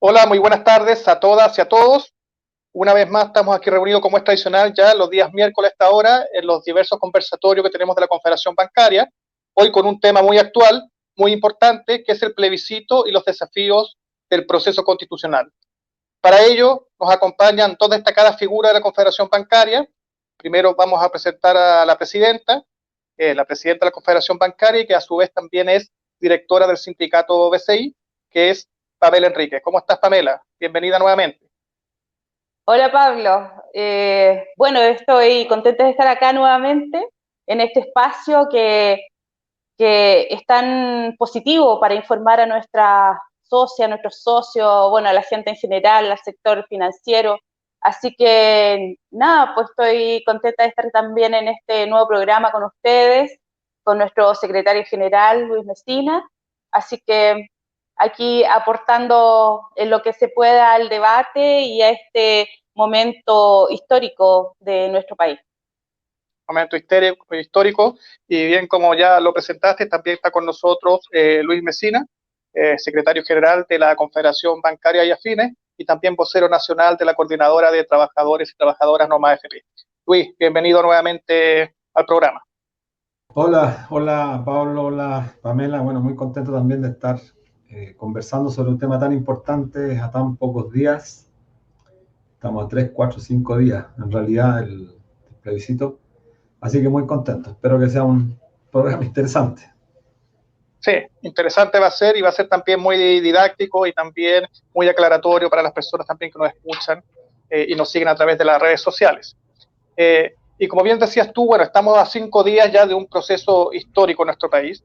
Hola, muy buenas tardes a todas y a todos. Una vez más estamos aquí reunidos como es tradicional ya los días miércoles a esta hora en los diversos conversatorios que tenemos de la Confederación Bancaria, hoy con un tema muy actual, muy importante, que es el plebiscito y los desafíos del proceso constitucional. Para ello nos acompañan dos destacadas figuras de la Confederación Bancaria. Primero vamos a presentar a la presidenta de la Confederación Bancaria y que a su vez también es directora del sindicato BCI, que es Pamela Enríquez. ¿Cómo estás, Pamela? Bienvenida nuevamente. Hola Pablo, bueno, estoy contenta de estar acá nuevamente en este espacio que es tan positivo para informar a nuestra socia, a nuestros socios, bueno, a la gente en general, al sector financiero. Así que nada, pues estoy contenta de estar también en este nuevo programa con ustedes, con nuestro secretario general, Luis Mesina. Así que aquí aportando en lo que se pueda al debate y a este momento histórico de nuestro país. Momento histórico, y bien como ya lo presentaste, también está con nosotros Luis Mesina, secretario general de la Confederación Bancaria y Afines, y también vocero nacional de la Coordinadora de Trabajadores y Trabajadoras Norma AFP. Luis, bienvenido nuevamente al programa. Hola, hola Pablo, hola Pamela. Bueno, muy contento también de estar conversando sobre un tema tan importante a tan pocos días. Estamos a 3, 4, 5 días en realidad del plebiscito. Así que muy contento. Espero que sea un programa interesante. Sí, interesante va a ser, y va a ser también muy didáctico y también muy aclaratorio para las personas también que nos escuchan y nos siguen a través de las redes sociales. Y como bien decías tú, bueno, estamos a 5 días ya de un proceso histórico en nuestro país.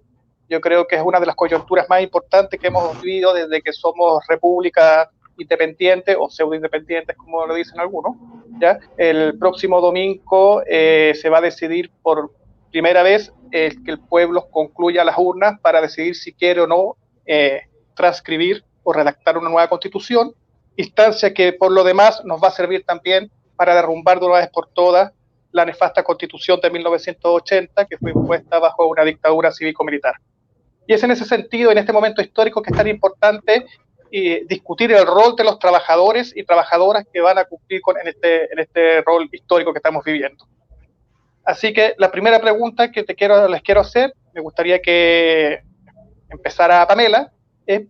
Yo creo que es una de las coyunturas más importantes que hemos vivido desde que somos república independiente o pseudo independientes, como lo dicen algunos. ¿Ya? El próximo domingo se va a decidir por primera vez que el pueblo concluya las urnas para decidir si quiere o no transcribir o redactar una nueva constitución, instancia que por lo demás nos va a servir también para derrumbar de una vez por todas la nefasta Constitución de 1980, que fue impuesta bajo una dictadura cívico-militar. Y es en ese sentido, en este momento histórico, que es tan importante discutir el rol de los trabajadores y trabajadoras que van a cumplir en este rol histórico que estamos viviendo. Así que la primera pregunta que les quiero hacer, me gustaría que empezara Pamela,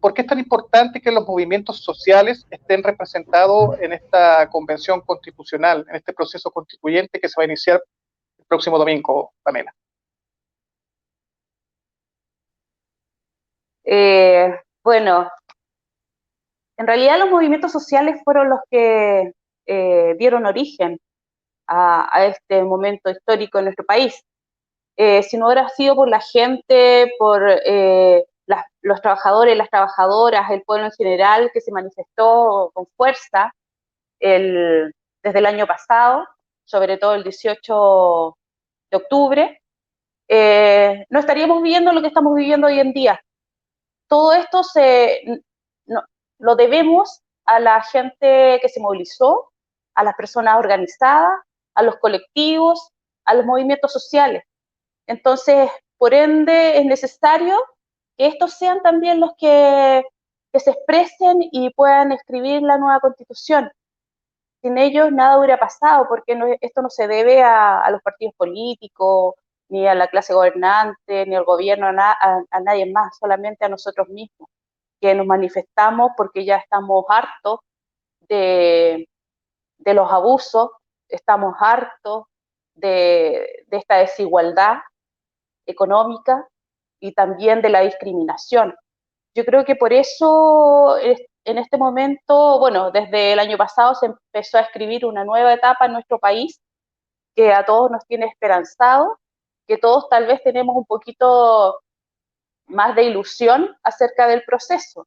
¿por qué es tan importante que los movimientos sociales estén representados en esta convención constitucional, en este proceso constituyente que se va a iniciar el próximo domingo, Pamela? Bueno, en realidad los movimientos sociales fueron los que dieron origen a este momento histórico en nuestro país. Si no hubiera sido por la gente, por los trabajadores, las trabajadoras, el pueblo en general que se manifestó con fuerza desde el año pasado, sobre todo el 18 de octubre, no estaríamos viviendo lo que estamos viviendo hoy en día. Todo esto lo debemos a la gente que se movilizó, a las personas organizadas, a los colectivos, a los movimientos sociales. Entonces, por ende, es necesario que estos sean también los que se expresen y puedan escribir la nueva Constitución. Sin ellos nada hubiera pasado, porque esto no se debe a los partidos políticos, ni a la clase gobernante, ni al gobierno, a nadie más, solamente a nosotros mismos, que nos manifestamos porque ya estamos hartos de los abusos, estamos hartos de esta desigualdad económica y también de la discriminación. Yo creo que por eso en este momento, bueno, desde el año pasado se empezó a escribir una nueva etapa en nuestro país que a todos nos tiene esperanzados, que todos tal vez tenemos un poquito más de ilusión acerca del proceso.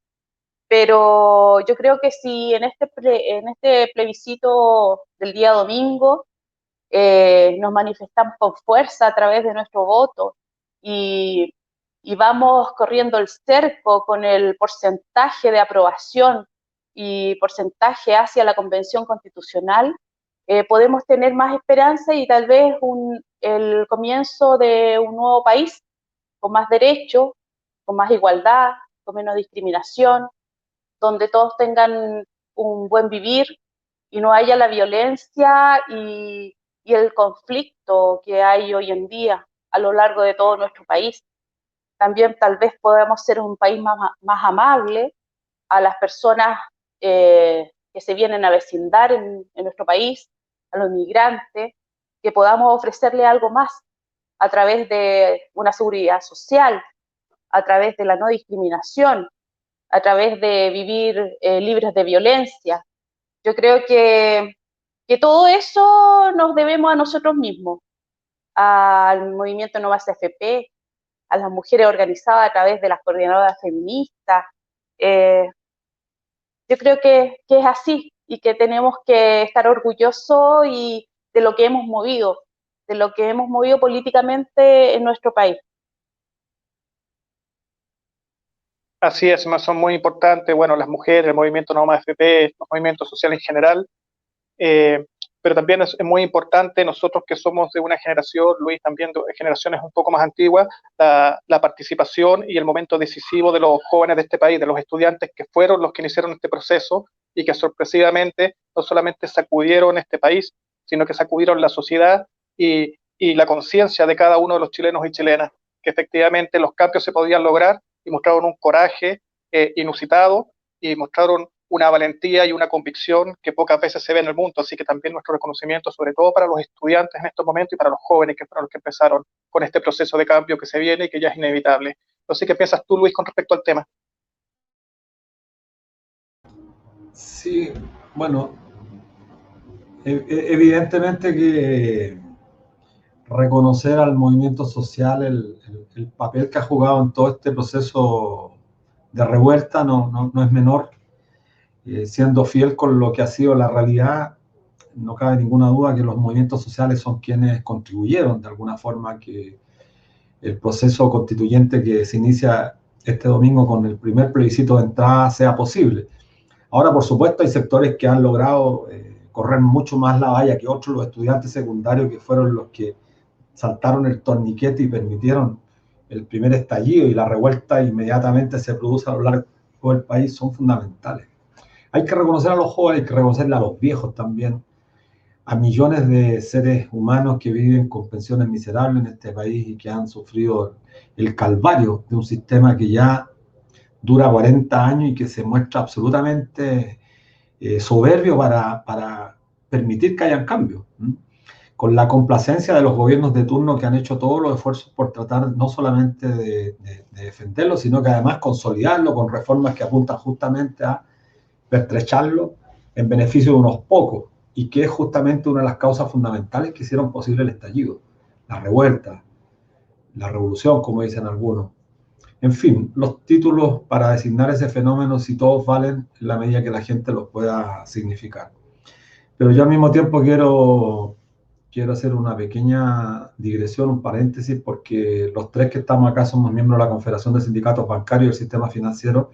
pero yo creo que si en este plebiscito del día domingo nos manifestamos con fuerza a través de nuestro voto y, y vamos corriendo el cerco con el porcentaje de aprobación y porcentaje hacia la Convención Constitucional, podemos tener más esperanza y tal vez el comienzo de un nuevo país con más derechos, con más igualdad, con menos discriminación, donde todos tengan un buen vivir y no haya la violencia y el conflicto que hay hoy en día a lo largo de todo nuestro país. También tal vez podamos ser un país más amable a las personas que se vienen a vecindar en nuestro país, a los migrantes, que podamos ofrecerle algo más a través de una seguridad social, a través de la no discriminación, a través de vivir libres de violencia. Yo creo que todo eso nos debemos a nosotros mismos, al movimiento No Más AFP, a las mujeres organizadas a través de las coordinadoras feministas. Yo creo que es así y que tenemos que estar orgullosos de lo que hemos movido, de lo que hemos movido políticamente en nuestro país. Así es, son muy importantes, bueno, las mujeres, el movimiento No Más AFP, los movimientos sociales en general, pero también es muy importante nosotros que somos de una generación, Luis, también de generaciones un poco más antiguas, la participación y el momento decisivo de los jóvenes de este país, de los estudiantes que fueron los que iniciaron este proceso y que sorpresivamente no solamente sacudieron este país, sino que sacudieron la sociedad y la conciencia de cada uno de los chilenos y chilenas, que efectivamente los cambios se podían lograr y mostraron un coraje inusitado y mostraron una valentía y una convicción que pocas veces se ve en el mundo, así que también nuestro reconocimiento, sobre todo para los estudiantes en estos momentos y para los jóvenes que fueron los que empezaron con este proceso de cambio que se viene y que ya es inevitable. No sé qué piensas tú, Luis, con respecto al tema. Sí, bueno, evidentemente que reconocer al movimiento social el papel que ha jugado en todo este proceso de revuelta no es menor. Siendo fiel con lo que ha sido la realidad, no cabe ninguna duda que los movimientos sociales son quienes contribuyeron de alguna forma a que el proceso constituyente que se inicia este domingo con el primer plebiscito de entrada sea posible. Ahora, por supuesto, hay sectores que han logrado correr mucho más la valla que otros, los estudiantes secundarios que fueron los que saltaron el torniquete y permitieron el primer estallido y la revuelta inmediatamente se produce a lo largo del país, son fundamentales. Hay que reconocer a los jóvenes, hay que reconocerle a los viejos también, a millones de seres humanos que viven con pensiones miserables en este país y que han sufrido el calvario de un sistema que ya dura 40 años y que se muestra absolutamente soberbio para permitir que hayan cambios. Con la complacencia de los gobiernos de turno que han hecho todos los esfuerzos por tratar no solamente de defenderlo, sino que además consolidarlo con reformas que apuntan justamente a pertrecharlo en beneficio de unos pocos, y que es justamente una de las causas fundamentales que hicieron posible el estallido, la revuelta, la revolución, como dicen algunos. En fin, los títulos para designar ese fenómeno, si todos valen en la medida que la gente los pueda significar. Pero yo al mismo tiempo quiero hacer una pequeña digresión, un paréntesis, porque los tres que estamos acá somos miembros de la Confederación de Sindicatos Bancarios y del Sistema Financiero,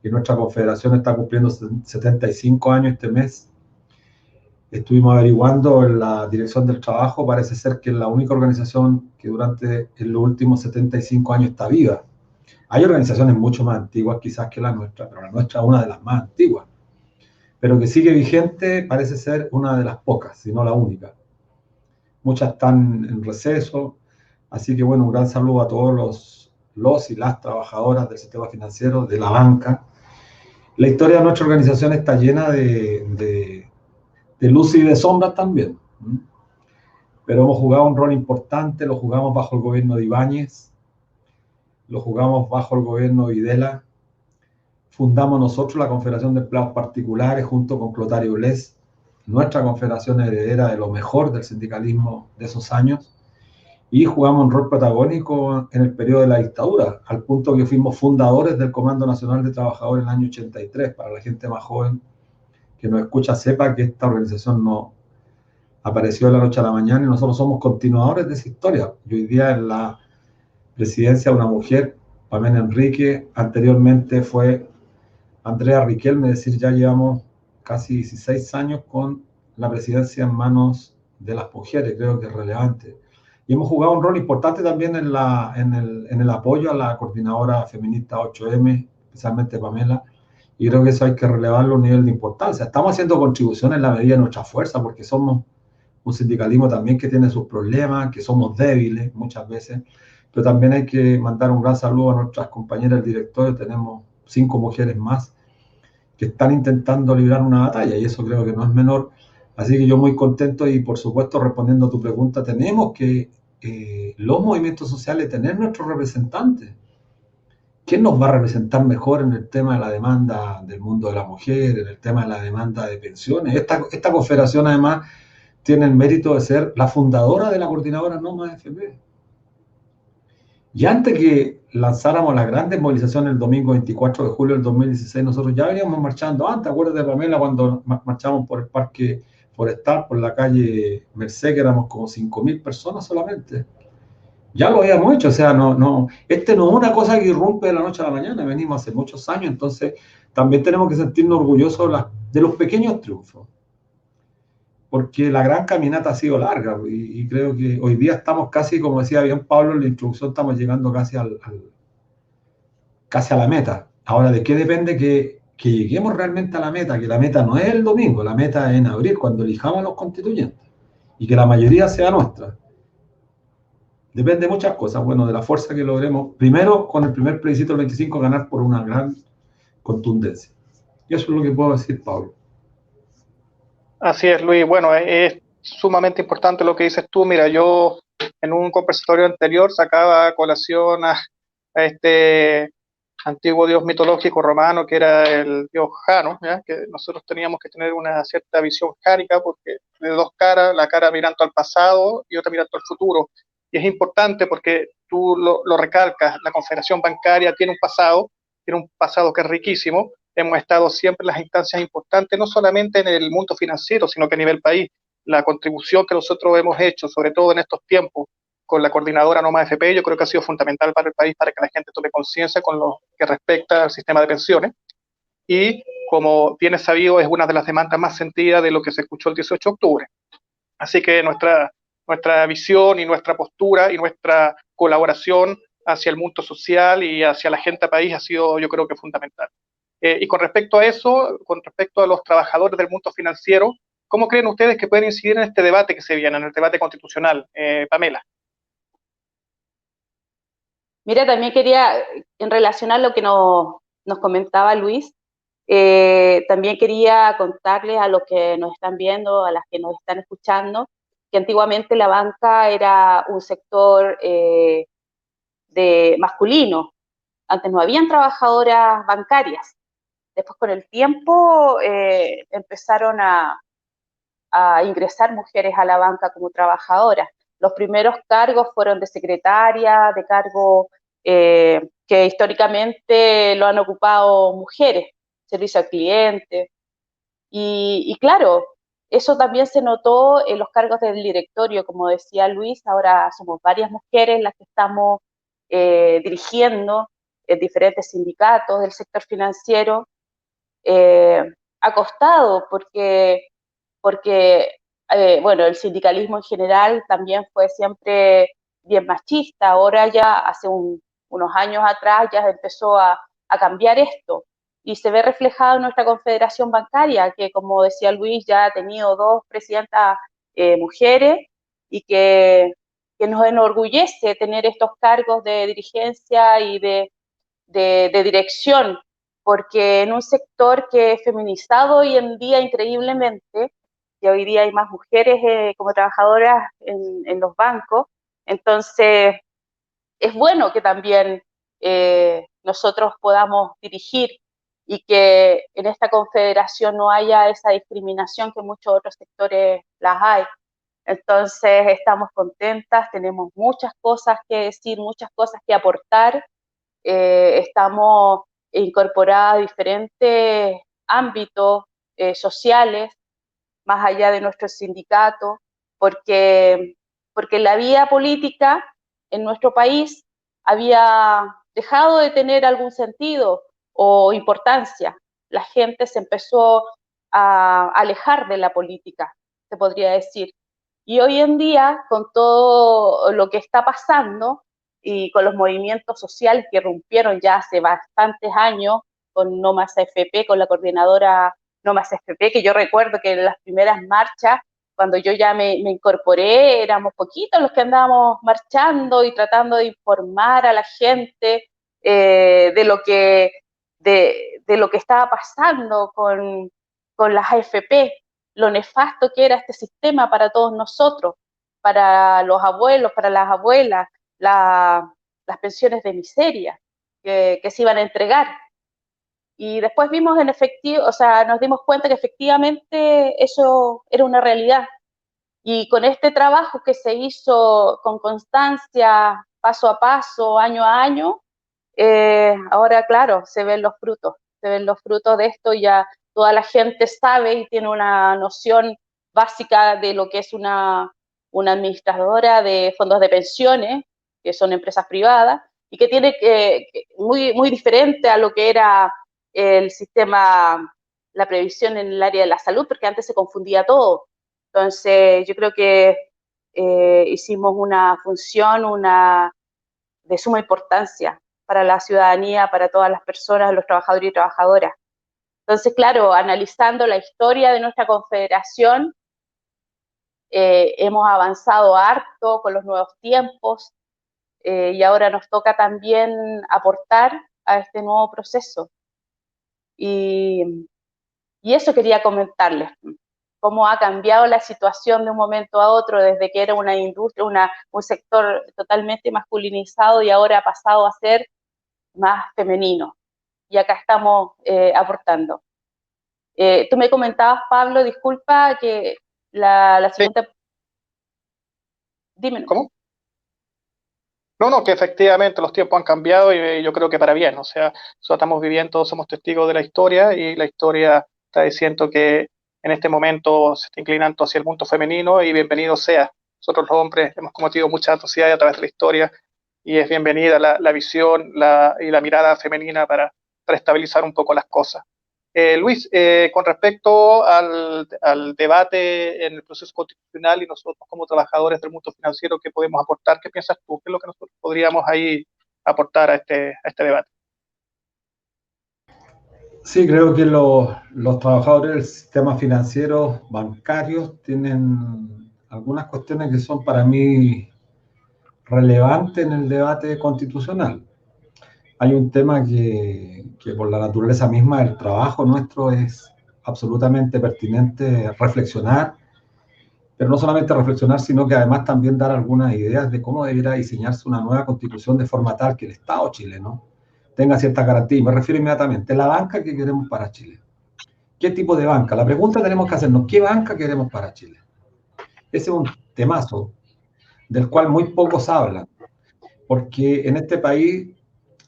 y nuestra confederación está cumpliendo 75 años este mes. Estuvimos averiguando en la Dirección del Trabajo, parece ser que es la única organización que durante los últimos 75 años está viva. Hay organizaciones mucho más antiguas quizás que la nuestra, pero la nuestra es una de las más antiguas. Pero que sigue vigente, parece ser una de las pocas, si no la única. Muchas están en receso, así que bueno, un gran saludo a todos los y las trabajadoras del sistema financiero, de la banca. La historia de nuestra organización está llena de luz y de sombras también. Pero hemos jugado un rol importante, lo jugamos bajo el gobierno de Ibáñez, lo jugamos bajo el gobierno de Videla, fundamos nosotros la Confederación de Empleados Particulares junto con Clotario Bles, nuestra confederación heredera de lo mejor del sindicalismo de esos años, y jugamos un rol protagónico en el periodo de la dictadura, al punto que fuimos fundadores del Comando Nacional de Trabajadores en el año 83. Para la gente más joven que nos escucha, sepa que esta organización no apareció de la noche a la mañana y nosotros somos continuadores de esa historia. Y hoy día en la presidencia una mujer, Pamela Enrique, anteriormente fue Andrea Riquelme, es decir, ya llevamos casi 16 años con la presidencia en manos de las mujeres, creo que es relevante. Y hemos jugado un rol importante también en el apoyo a la coordinadora feminista 8M, especialmente Pamela, y creo que eso hay que relevarlo a un nivel de importancia. Estamos haciendo contribuciones en la medida de nuestra fuerza, porque somos un sindicalismo también que tiene sus problemas, que somos débiles muchas veces, pero también hay que mandar un gran saludo a nuestras compañeras del directorio. Tenemos 5 mujeres más que están intentando librar una batalla y eso creo que no es menor. Así que yo muy contento y por supuesto respondiendo a tu pregunta, tenemos que los movimientos sociales tener nuestros representantes. ¿Quién nos va a representar mejor en el tema de la demanda del mundo de la mujer, en el tema de la demanda de pensiones? Esta confederación además tiene el mérito de ser la fundadora de la coordinadora Noma FP. Y antes que lanzáramos las grandes movilizaciones el domingo 24 de julio del 2016, nosotros ya veníamos marchando antes. Acuérdate, Pamela, cuando marchamos por el Parque Forestal, por la calle Merced, que éramos como 5.000 personas solamente. Ya lo habíamos hecho, o sea, no es una cosa que irrumpe de la noche a la mañana, venimos hace muchos años, entonces también tenemos que sentirnos orgullosos de los pequeños triunfos, porque la gran caminata ha sido larga y creo que hoy día estamos casi, como decía bien Pablo en la introducción, estamos llegando casi a la meta. Ahora, ¿de qué depende que lleguemos realmente a la meta? Que la meta no es el domingo, la meta es en abril, cuando elijamos a los constituyentes y que la mayoría sea nuestra. Depende de muchas cosas. Bueno, de la fuerza que logremos, primero con el primer plebiscito del 25, ganar por una gran contundencia. Y eso es lo que puedo decir, Pablo. Así es, Luis. Bueno, es sumamente importante lo que dices tú. Mira, yo en un conversatorio anterior sacaba a colación a este antiguo dios mitológico romano que era el dios Jano, ¿ya? Que nosotros teníamos que tener una cierta visión jánica porque de dos caras, la cara mirando al pasado y otra mirando al futuro. Y es importante porque tú lo recalcas, la Confederación Bancaria tiene un pasado que es riquísimo. Hemos estado siempre en las instancias importantes, no solamente en el mundo financiero, sino que a nivel país. La contribución que nosotros hemos hecho, sobre todo en estos tiempos, con la coordinadora Noma FP, yo creo que ha sido fundamental para el país, para que la gente tome conciencia con lo que respecta al sistema de pensiones. Y como bien es sabido, es una de las demandas más sentidas de lo que se escuchó el 18 de octubre. Así que nuestra visión y nuestra postura y nuestra colaboración hacia el mundo social y hacia la gente del país ha sido, yo creo que fundamental. Y con respecto a eso, con respecto a los trabajadores del mundo financiero, ¿cómo creen ustedes que pueden incidir en este debate que se viene, en el debate constitucional? Pamela. Mira, también quería, en relación a lo que nos comentaba Luis, también quería contarles a los que nos están viendo, a las que nos están escuchando, que antiguamente la banca era un sector de masculino. Antes no habían trabajadoras bancarias. Después, con el tiempo, empezaron a ingresar mujeres a la banca como trabajadoras. Los primeros cargos fueron de secretaria, de cargo que históricamente lo han ocupado mujeres, servicio al cliente. Y claro, eso también se notó en los cargos del directorio, como decía Luis, ahora somos varias mujeres las que estamos dirigiendo diferentes sindicatos del sector financiero. Ha costado porque bueno, el sindicalismo en general también fue siempre bien machista. Ahora ya hace unos años atrás ya empezó a cambiar esto y se ve reflejado en nuestra confederación bancaria, que como decía Luis, ya ha tenido 2 presidentas mujeres y que nos enorgullece tener estos cargos de dirigencia y de dirección, porque en un sector que es feminizado hoy en día increíblemente, que hoy día hay más mujeres como trabajadoras en los bancos, entonces es bueno que también nosotros podamos dirigir y que en esta confederación no haya esa discriminación que en muchos otros sectores las hay. Entonces estamos contentas, tenemos muchas cosas que decir, muchas cosas que aportar. Estamos incorporadas a diferentes ámbitos sociales, más allá de nuestro sindicato, porque la vía política en nuestro país había dejado de tener algún sentido o importancia. La gente se empezó a alejar de la política, se podría decir. Y hoy en día, con todo lo que está pasando y con los movimientos sociales que irrumpieron ya hace bastantes años, con No Más AFP, con la coordinadora No Más AFP, que yo recuerdo que en las primeras marchas, cuando yo ya me incorporé, éramos poquitos los que andábamos marchando y tratando de informar a la gente de lo que estaba pasando con las AFP, lo nefasto que era este sistema para todos nosotros, para los abuelos, para las abuelas, las pensiones de miseria que se iban a entregar. Y después vimos en efectivo, o sea, nos dimos cuenta que efectivamente eso era una realidad. Y con este trabajo que se hizo con constancia, paso a paso, año a año, ahora, claro, se ven los frutos de esto, y ya toda la gente sabe y tiene una noción básica de lo que es una administradora de fondos de pensiones, que son empresas privadas, y que tiene muy, muy diferente a lo que era el sistema, la previsión en el área de la salud, porque antes se confundía todo. Entonces, yo creo que hicimos una función de suma importancia para la ciudadanía, para todas las personas, los trabajadores y trabajadoras. Entonces, claro, analizando la historia de nuestra confederación, hemos avanzado harto con los nuevos tiempos, y ahora nos toca también aportar a este nuevo proceso. Y eso quería comentarles, cómo ha cambiado la situación de un momento a otro, desde que era una industria, un sector totalmente masculinizado, y ahora ha pasado a ser más femenino. Y acá estamos aportando. Tú me comentabas, Pablo, disculpa, que la siguiente... Sí. Dime. ¿Cómo? No, que efectivamente los tiempos han cambiado y yo creo que para bien. O sea, nosotros estamos viviendo, somos testigos de la historia, y la historia está diciendo que en este momento se está inclinando hacia el mundo femenino, y bienvenido sea. Nosotros los hombres hemos cometido muchas atrocidades a través de la historia, y es bienvenida la visión y la mirada femenina para estabilizar un poco las cosas. Luis, con respecto al debate en el proceso constitucional y nosotros como trabajadores del mundo financiero, ¿qué podemos aportar? ¿Qué piensas tú? ¿Qué es lo que nosotros podríamos ahí aportar a este debate? Sí, creo que los trabajadores del sistema financiero bancarios tienen algunas cuestiones que son para mí relevantes en el debate constitucional. Hay un tema que por la naturaleza misma del trabajo nuestro es absolutamente pertinente reflexionar, pero no solamente reflexionar, sino que además también dar algunas ideas de cómo debiera diseñarse una nueva constitución de forma tal que el Estado chileno tenga cierta garantía. Y me refiero inmediatamente a la banca que queremos para Chile. ¿Qué tipo de banca? La pregunta tenemos que hacernos, ¿qué banca queremos para Chile? Ese es un temazo del cual muy pocos hablan, porque en este país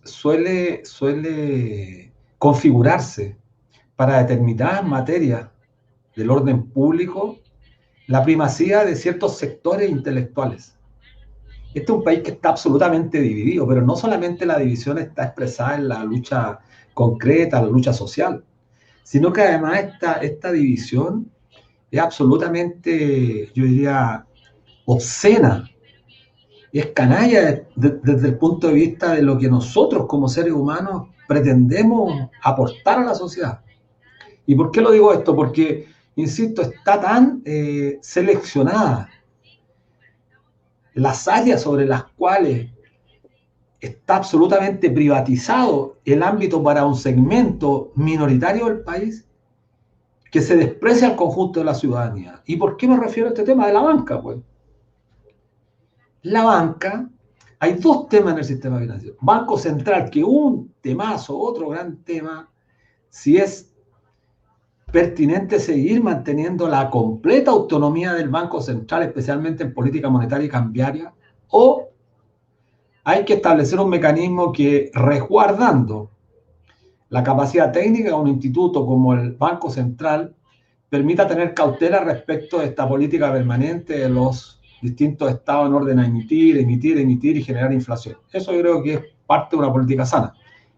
suele configurarse para determinadas materias del orden público la primacía de ciertos sectores intelectuales. Este es un país que está absolutamente dividido, pero no solamente la división está expresada en la lucha concreta, la lucha social, sino que además esta división es absolutamente, yo diría, obscena. Es canalla desde el punto de vista de lo que nosotros como seres humanos pretendemos aportar a la sociedad. ¿Y por qué lo digo esto? Porque, insisto, está tan seleccionada las áreas sobre las cuales está absolutamente privatizado el ámbito para un segmento minoritario del país, que se desprecia al conjunto de la ciudadanía. ¿Y por qué me refiero a este tema de la banca? Pues la banca, hay dos temas en el sistema financiero. Banco Central, que un temazo, otro gran tema, si es pertinente seguir manteniendo la completa autonomía del Banco Central, especialmente en política monetaria y cambiaria, o hay que establecer un mecanismo que, resguardando la capacidad técnica de un instituto como el Banco Central, permita tener cautela respecto de esta política permanente de los distintos estados en orden a emitir y generar inflación. Eso yo creo que es parte de una política sana.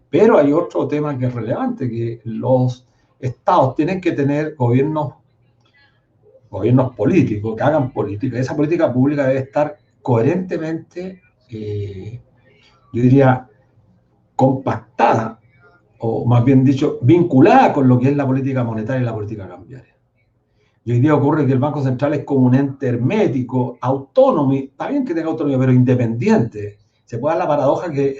Pero hay otro tema que es relevante, que los estados tienen que tener gobiernos políticos, que hagan política. Esa política pública debe estar coherentemente, yo diría, compactada, o más bien dicho, vinculada con lo que es la política monetaria y la política cambiaria. Y hoy día ocurre que el Banco Central es como un ente hermético, autónomo, está bien que tenga autonomía, pero independiente. Se puede dar la paradoja que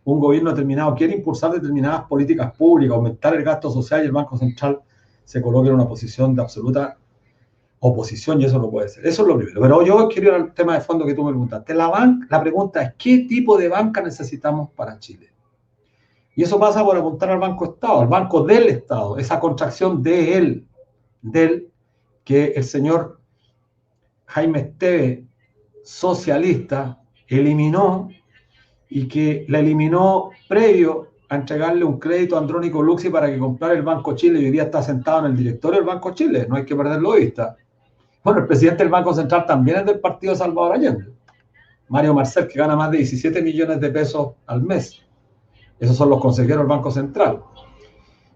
un gobierno determinado quiere impulsar determinadas políticas públicas, aumentar el gasto social, y el Banco Central se coloca en una posición de absoluta oposición, y eso no puede ser. Eso es lo primero. Pero yo quiero ir al tema de fondo que tú me preguntaste. La pregunta es, ¿qué tipo de banca necesitamos para Chile? Y eso pasa por apuntar al Banco Estado, al Banco del Estado, esa contracción de él, del que el señor Jaime Esteve, socialista, eliminó, y que la eliminó previo a entregarle un crédito a Andrónico Luxi para que comprara el Banco Chile, y hoy día está sentado en el directorio del Banco Chile, no hay que perderlo de vista. Bueno, el presidente del Banco Central también es del partido de Salvador Allende, Mario Marcel, que gana más de 17 millones de pesos al mes. Esos son los consejeros del Banco Central.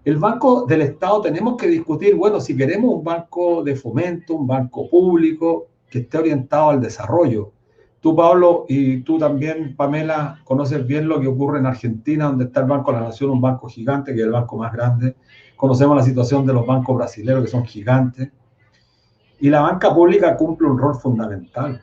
El Banco del Estado tenemos que discutir, bueno, si queremos un banco de fomento, un banco público que esté orientado al desarrollo. Tú, Pablo, y tú también, Pamela, conoces bien lo que ocurre en Argentina, donde está el Banco de la Nación, un banco gigante, que es el banco más grande. Conocemos la situación de los bancos brasileños, que son gigantes. Y la banca pública cumple un rol fundamental,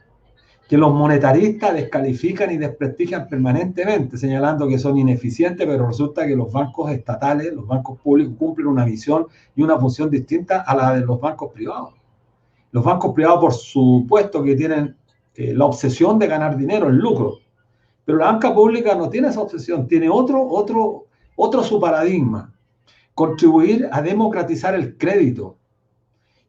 que los monetaristas descalifican y desprestigian permanentemente, señalando que son ineficientes, pero resulta que los bancos estatales, los bancos públicos, cumplen una visión y una función distinta a la de los bancos privados. Los bancos privados, por supuesto, que tienen la obsesión de ganar dinero, el lucro, pero la banca pública no tiene esa obsesión, tiene otro su paradigma: contribuir a democratizar el crédito.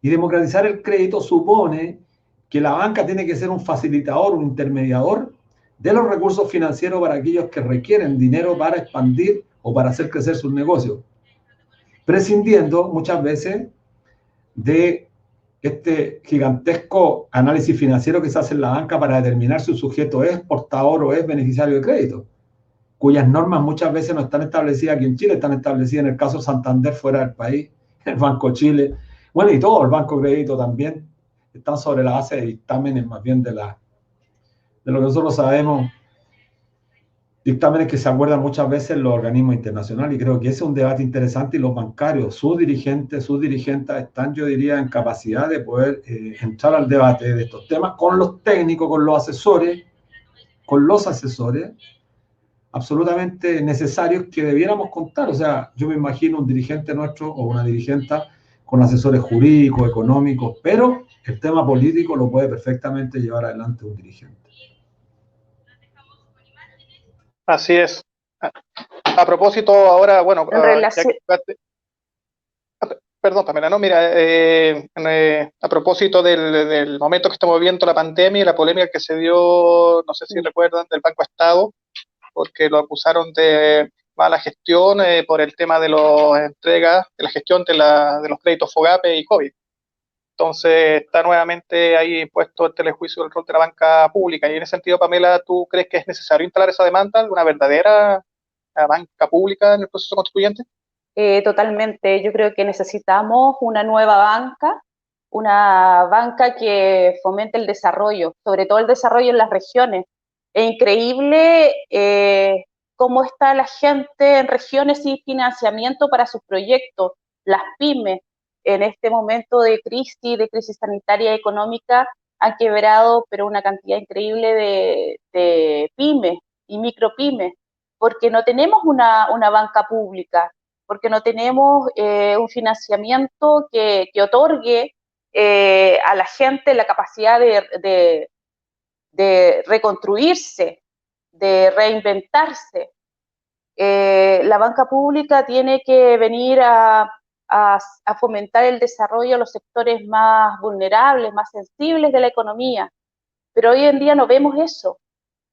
Y democratizar el crédito supone que la banca tiene que ser un facilitador, un intermediador de los recursos financieros para aquellos que requieren dinero para expandir o para hacer crecer sus negocios, prescindiendo muchas veces de este gigantesco análisis financiero que se hace en la banca para determinar si un sujeto es portador o es beneficiario de crédito, cuyas normas muchas veces no están establecidas aquí en Chile, están establecidas en el caso Santander fuera del país, el Banco Chile, bueno, y todo el Banco Crédito también, están sobre la base de dictámenes más bien de lo que nosotros sabemos, dictámenes que se acuerdan muchas veces en los organismos internacionales, y creo que ese es un debate interesante, y los bancarios, sus dirigentes están, yo diría, en capacidad de poder entrar al debate de estos temas con los técnicos, con los asesores, absolutamente necesarios que debiéramos contar. O sea, yo me imagino un dirigente nuestro o una dirigente con asesores jurídicos, económicos, pero el tema político lo puede perfectamente llevar adelante un dirigente. Así es. A propósito, ahora, bueno, En relación... perdón, Pamela, no, mira, a propósito del momento que estamos viviendo, la pandemia y la polémica que se dio, no sé si recuerdan, del Banco Estado, porque lo acusaron de mala gestión por el tema de las entregas, de la gestión de los créditos FOGAPE y COVID. Entonces está nuevamente ahí puesto el telejuicio del rol de la banca pública. Y en ese sentido, Pamela, ¿tú crees que es necesario instalar esa demanda, una verdadera banca pública en el proceso constituyente? Totalmente. Yo creo que necesitamos una banca que fomente el desarrollo, sobre todo el desarrollo en las regiones. Es increíble cómo está la gente en regiones sin financiamiento para sus proyectos, las pymes. En este momento de crisis sanitaria y económica, han quebrado, pero una cantidad increíble de pymes y micropymes, porque no tenemos una banca pública, porque no tenemos un financiamiento que otorgue a la gente la capacidad de reconstruirse, de reinventarse. La banca pública tiene que venir a a fomentar el desarrollo a los sectores más vulnerables, más sensibles de la economía. Pero hoy en día no vemos eso.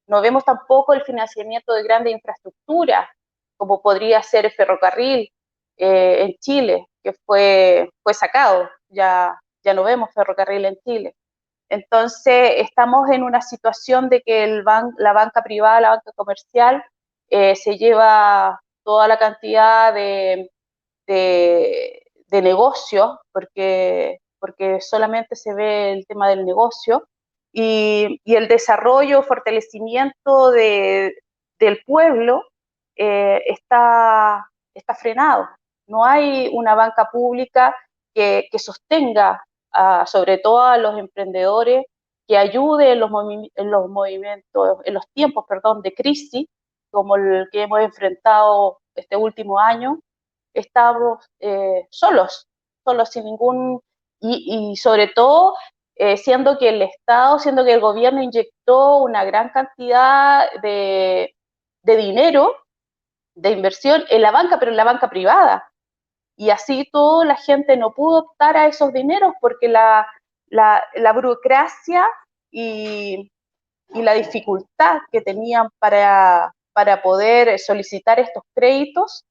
No vemos tampoco el financiamiento de grandes infraestructuras, como podría ser el ferrocarril en Chile, que fue sacado. Ya no vemos ferrocarril en Chile. Entonces, estamos en una situación de que la banca privada, la banca comercial, se lleva toda la cantidad de negocios, porque solamente se ve el tema del negocio, y el desarrollo, fortalecimiento del pueblo está frenado. No hay una banca pública que sostenga sobre todo a los emprendedores, que ayude en los movimientos, en los tiempos, perdón, de crisis, como el que hemos enfrentado este último año. Estamos solos sin ningún, y sobre todo siendo que el Estado, siendo que el gobierno inyectó una gran cantidad de dinero, de inversión en la banca, pero en la banca privada. Y así toda la gente no pudo optar a esos dineros porque la burocracia y la dificultad que tenían para poder solicitar estos créditos,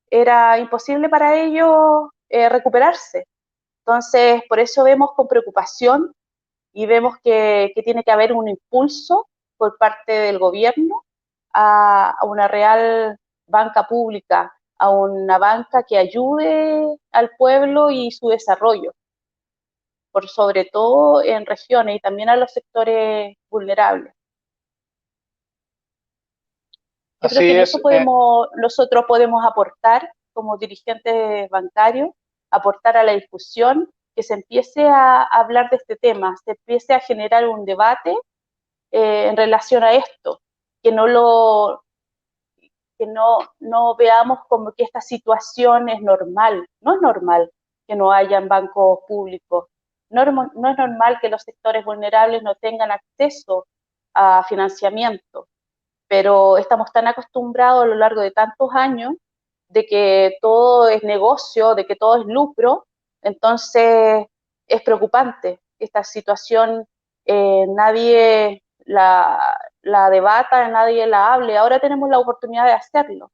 era imposible para ellos recuperarse. Entonces, por eso vemos con preocupación y vemos que tiene que haber un impulso por parte del gobierno a una real banca pública, a una banca que ayude al pueblo y su desarrollo, por sobre todo en regiones y también a los sectores vulnerables. Yo creo Así que en es. eso nosotros podemos aportar como dirigentes bancarios, aportar a la discusión, que se empiece a hablar de este tema, se empiece a generar un debate en relación a esto, que no veamos como que esta situación es normal. No es normal que no hayan bancos públicos, no es normal que los sectores vulnerables no tengan acceso a financiamiento, pero estamos tan acostumbrados a lo largo de tantos años de que todo es negocio, de que todo es lucro. Entonces es preocupante esta situación, nadie la debata, nadie la hable. Ahora tenemos la oportunidad de hacerlo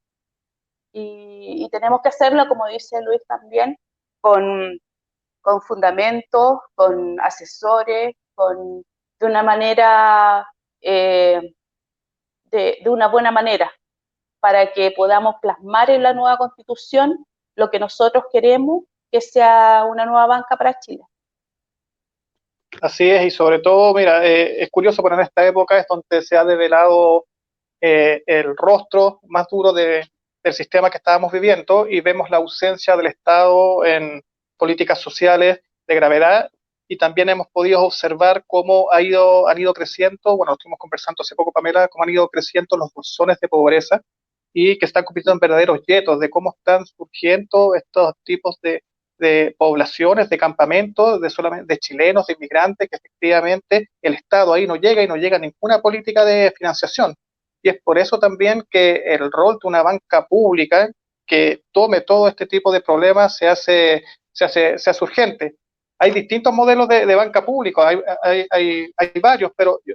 y tenemos que hacerlo, como dice Luis también, con fundamentos, con asesores, de una manera, de una buena manera, para que podamos plasmar en la nueva Constitución lo que nosotros queremos, que sea una nueva banca para Chile. Así es, y sobre todo, mira, es curioso, pero en esta época es donde se ha develado el rostro más duro del sistema que estábamos viviendo, y vemos la ausencia del Estado en políticas sociales de gravedad, y también hemos podido observar cómo han ido creciendo, bueno, estuvimos conversando hace poco, Pamela, cómo han ido creciendo los bolsones de pobreza, y que están convirtiendo en verdaderos yetos, de cómo están surgiendo estos tipos de poblaciones, de campamentos, de chilenos, de inmigrantes, que efectivamente el Estado ahí no llega, y no llega ninguna política de financiación. Y es por eso también que el rol de una banca pública que tome todo este tipo de problemas se hace urgente. Hay distintos modelos de banca pública, hay varios, pero yo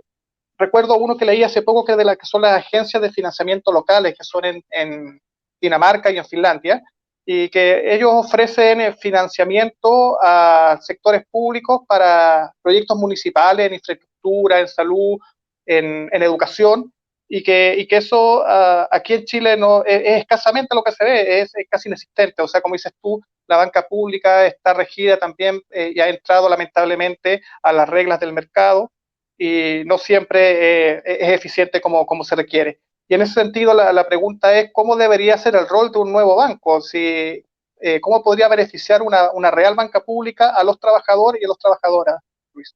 recuerdo uno que leí hace poco, que es de las que son las agencias de financiamiento locales, que son en Dinamarca y en Finlandia, y que ellos ofrecen financiamiento a sectores públicos para proyectos municipales en infraestructura, en salud, en educación, y que eso aquí en Chile no es escasamente lo que se ve, es casi inexistente. O sea, como dices tú, la banca pública está regida también y ha entrado lamentablemente a las reglas del mercado, y no siempre es eficiente como se requiere. Y en ese sentido, la pregunta es, ¿cómo debería ser el rol de un nuevo banco? ¿Cómo podría beneficiar una real banca pública a los trabajadores y a las trabajadoras, Luis?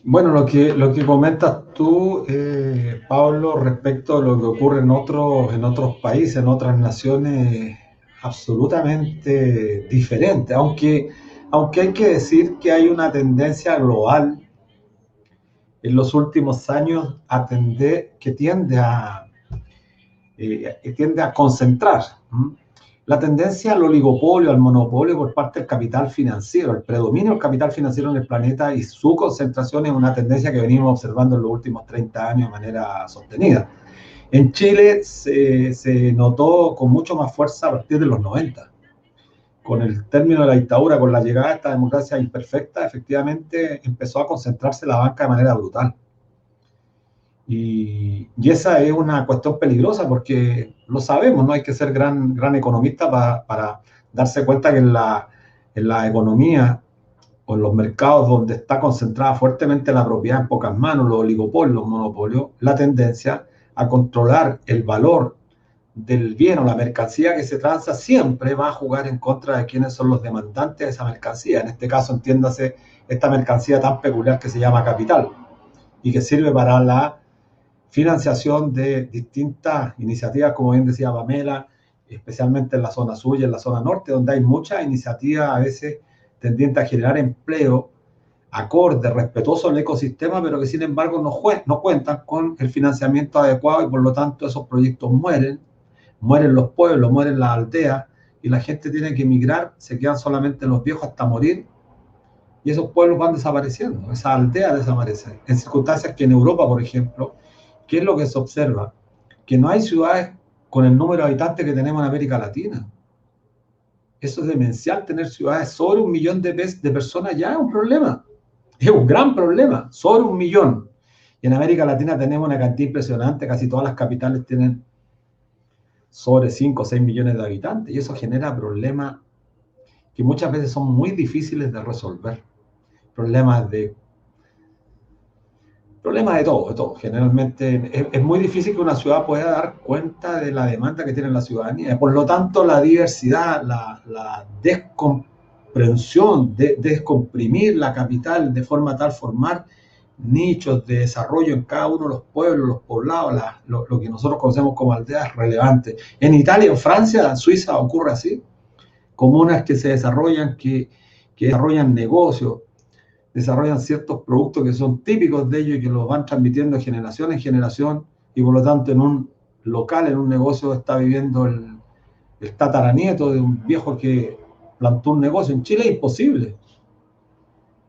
Bueno, lo que comentas tú, Pablo, respecto a lo que ocurre en otros países, en otras naciones, absolutamente diferente, aunque hay que decir que hay una tendencia global en los últimos años tiende a concentrar. La tendencia al oligopolio, al monopolio por parte del capital financiero, el predominio del capital financiero en el planeta y su concentración es una tendencia que venimos observando en los últimos 30 años de manera sostenida. En Chile se notó con mucho más fuerza a partir de los 90. Con el término de la dictadura, con la llegada de esta democracia imperfecta, efectivamente empezó a concentrarse la banca de manera brutal. Y esa es una cuestión peligrosa porque lo sabemos, no hay que ser gran economista para darse cuenta que en la economía o en los mercados donde está concentrada fuertemente la propiedad en pocas manos, los oligopolios, los monopolios, la tendencia a controlar el valor del bien o la mercancía que se transa siempre va a jugar en contra de quienes son los demandantes de esa mercancía. En este caso, entiéndase esta mercancía tan peculiar que se llama capital y que sirve para la financiación de distintas iniciativas, como bien decía Pamela, especialmente en la zona sur y en la zona norte, donde hay muchas iniciativas a veces tendientes a generar empleo acorde, respetuoso al ecosistema, pero que sin embargo no cuentan con el financiamiento adecuado y por lo tanto esos proyectos mueren los pueblos, mueren las aldeas y la gente tiene que emigrar, se quedan solamente los viejos hasta morir y esos pueblos van desapareciendo, esas aldeas desaparecen. En circunstancias que en Europa, por ejemplo, ¿qué es lo que se observa? Que no hay ciudades con el número de habitantes que tenemos en América Latina. Eso es demencial, tener ciudades sobre 1 millón de personas ya es un problema. Es un gran problema, sobre 1 millón. Y en América Latina tenemos una cantidad impresionante, casi todas las capitales tienen sobre 5 o 6 millones de habitantes. Y eso genera problemas que muchas veces son muy difíciles de resolver. Problemas de todo. Generalmente es muy difícil que una ciudad pueda dar cuenta de la demanda que tiene la ciudadanía. Por lo tanto, la diversidad, la descomprensión, descomprimir la capital de forma tal formar nichos de desarrollo en cada uno de los pueblos, los poblados, lo que nosotros conocemos como aldeas, es relevante. En Italia, en Francia, en Suiza ocurre así. Comunas que se desarrollan, que desarrollan negocios, desarrollan ciertos productos que son típicos de ellos y que los van transmitiendo de generación en generación y por lo tanto en un local, en un negocio está viviendo el tataranieto de un viejo que plantó un negocio. En Chile es imposible,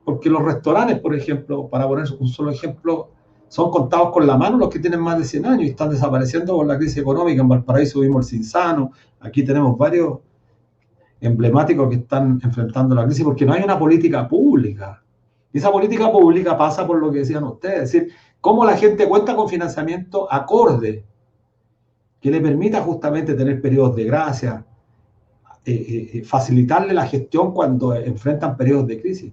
porque los restaurantes, por ejemplo, para poner un solo ejemplo, son contados con la mano los que tienen más de 100 años y están desapareciendo por la crisis económica. En Valparaíso vimos el Cinzano, aquí tenemos varios emblemáticos que están enfrentando la crisis porque no hay una política pública. Y esa política pública pasa por lo que decían ustedes, es decir, cómo la gente cuenta con financiamiento acorde, que le permita justamente tener periodos de gracia, facilitarle la gestión cuando enfrentan periodos de crisis.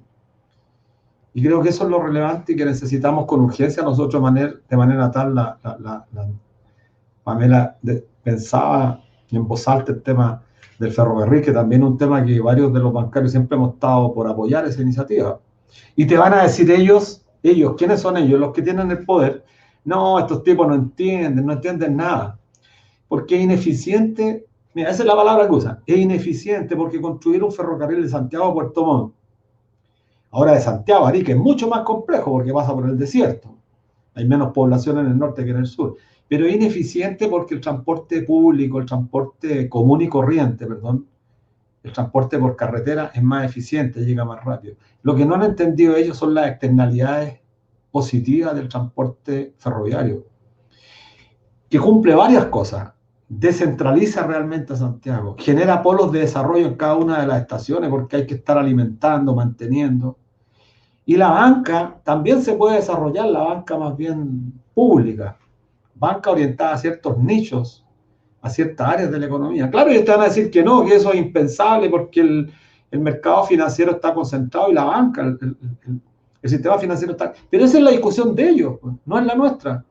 Y creo que eso es lo relevante y que necesitamos con urgencia nosotros de manera tal, Pamela pensaba en voz alta el tema del ferrocarril, que también es un tema que varios de los bancarios siempre hemos estado por apoyar esa iniciativa. Y te van a decir ellos, ¿quiénes son ellos? Los que tienen el poder. No, estos tipos no entienden nada. Porque es ineficiente, mira, esa es la palabra que usan, es ineficiente porque construir un ferrocarril de Santiago a Puerto Montt, ahora de Santiago a Arica, es mucho más complejo porque pasa por el desierto. Hay menos población en el norte que en el sur. Pero es ineficiente porque el transporte público, el transporte común y corriente, el transporte por carretera es más eficiente, llega más rápido. Lo que no han entendido ellos son las externalidades positivas del transporte ferroviario, que cumple varias cosas. Descentraliza realmente a Santiago, genera polos de desarrollo en cada una de las estaciones porque hay que estar alimentando, manteniendo. Y la banca también se puede desarrollar, la banca más bien pública, banca orientada a ciertos nichos, a ciertas áreas de la economía. Claro, ellos te van a decir que no, que eso es impensable porque el mercado financiero está concentrado y la banca, el sistema financiero está... Pero esa es la discusión de ellos, no es la nuestra.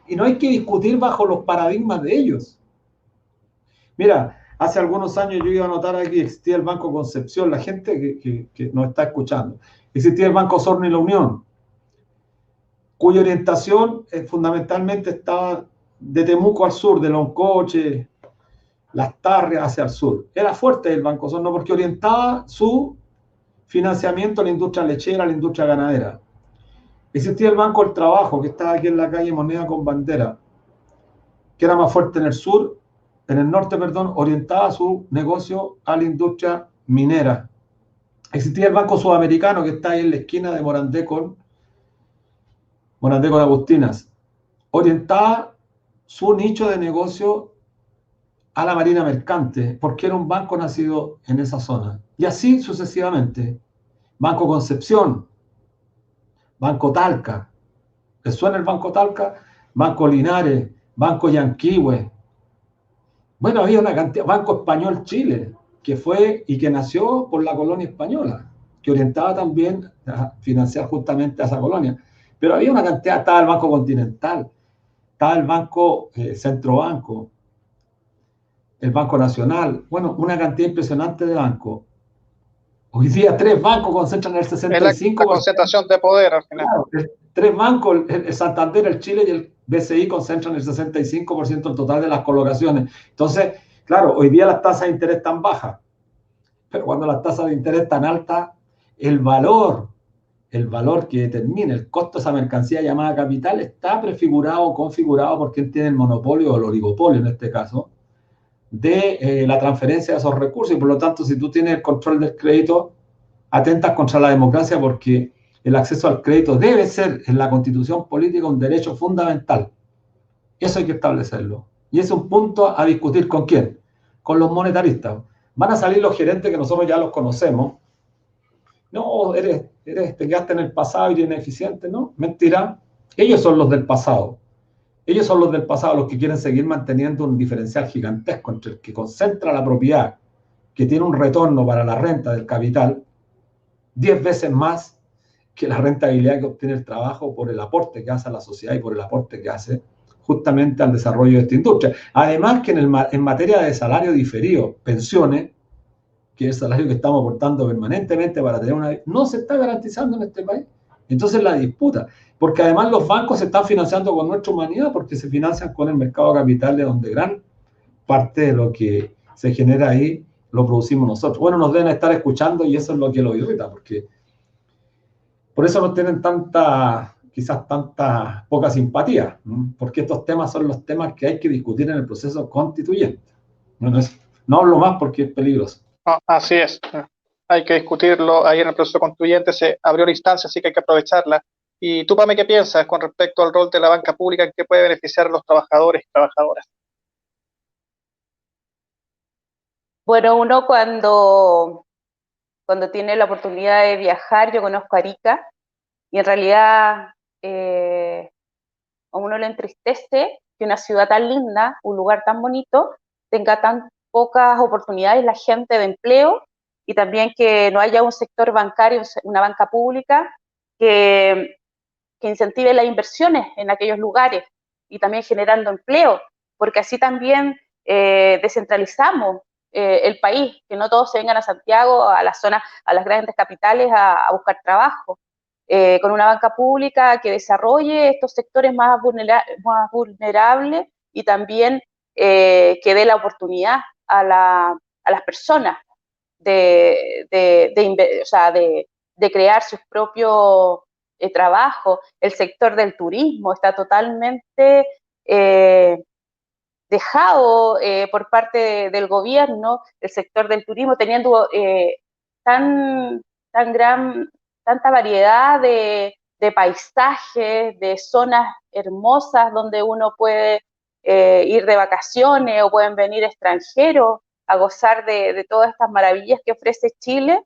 Y no hay que discutir bajo los paradigmas de ellos. Mira, hace algunos años yo iba a notar aquí, existía el Banco Concepción, la gente que nos está escuchando. Existía el Banco Osorno y La Unión, cuya orientación fundamentalmente estaba de Temuco al sur, de Loncoche, Las Tarrias hacia el sur. Era fuerte el Banco Osorno porque orientaba su financiamiento a la industria lechera, a la industria ganadera. Existía el Banco del Trabajo, que estaba aquí en la calle Moneda con Bandera, que era más fuerte en el sur, en el norte, perdón, orientaba su negocio a la industria minera. Existía el Banco Sudamericano, que está ahí en la esquina de Morandé con Agustinas. Orientaba su nicho de negocio a la marina mercante, porque era un banco nacido en esa zona. Y así sucesivamente. Banco Concepción, Banco Talca. ¿Les suena el Banco Talca? Banco Linares, Banco Yanquihue. Bueno, había una cantidad, Banco Español Chile, que fue y que nació por la colonia española, que orientaba también a financiar justamente a esa colonia. Pero había una cantidad, estaba el Banco Continental, estaba el Banco Centrobanco, el Banco Nacional, bueno, una cantidad impresionante de bancos. Hoy día 3 bancos concentran el Es la 65%. concentración de poder al final. Claro, 3 bancos, el Santander, el Chile y el BCI concentran el 65% del total de las colocaciones. Entonces, claro, hoy día las tasas de interés están bajas, pero cuando las tasas de interés están altas, el valor, el valor que determina el costo de esa mercancía llamada capital está prefigurado o configurado por quien tiene el monopolio o el oligopolio en este caso de la transferencia de esos recursos y por lo tanto si tú tienes el control del crédito atentas contra la democracia porque el acceso al crédito debe ser en la constitución política un derecho fundamental. Eso hay que establecerlo. Y es un punto a discutir con quién, con los monetaristas. Van a salir los gerentes que nosotros ya los conocemos. No, te quedaste en el pasado y eres ineficiente, ¿no? Mentira. Ellos son los del pasado. Ellos son los del pasado los que quieren seguir manteniendo un diferencial gigantesco entre el que concentra la propiedad, que tiene un retorno para la renta del capital, 10 veces más que la rentabilidad que obtiene el trabajo por el aporte que hace a la sociedad y por el aporte que hace justamente al desarrollo de esta industria. Además que en materia de salario diferido, pensiones, que es el salario que estamos aportando permanentemente para tener una... no se está garantizando en este país. Entonces la disputa, porque además los bancos se están financiando con nuestra humanidad porque se financian con el mercado de capitales donde gran parte de lo que se genera ahí lo producimos nosotros. Bueno, nos deben estar escuchando y eso es lo que lo irrita, porque por eso no tienen quizás tanta poca simpatía, ¿no? Porque estos temas son los temas que hay que discutir en el proceso constituyente. Bueno, no hablo más porque es peligroso. No, así es. Hay que discutirlo ahí en el proceso constituyente. Se abrió la instancia, así que hay que aprovecharla. ¿Y tú, Pame, qué piensas con respecto al rol de la banca pública en qué puede beneficiar a los trabajadores y trabajadoras? Bueno, uno cuando tiene la oportunidad de viajar, yo conozco Arica, y en realidad a uno le entristece que una ciudad tan linda, un lugar tan bonito, tenga tan pocas oportunidades la gente de empleo y también que no haya un sector bancario, una banca pública que, que incentive las inversiones en aquellos lugares y también generando empleo, porque así también descentralizamos el país, que no todos se vengan a Santiago, a la zona, a las grandes capitales a buscar trabajo. Con una banca pública que desarrolle estos sectores más vulnerables y también que dé la oportunidad a las personas o sea, de crear sus propios trabajos. El sector del turismo está totalmente dejado por parte del gobierno, el sector del turismo, teniendo tan, tan tanta variedad de paisajes, de zonas hermosas donde uno puede ir de vacaciones o pueden venir extranjeros a gozar de todas estas maravillas que ofrece Chile,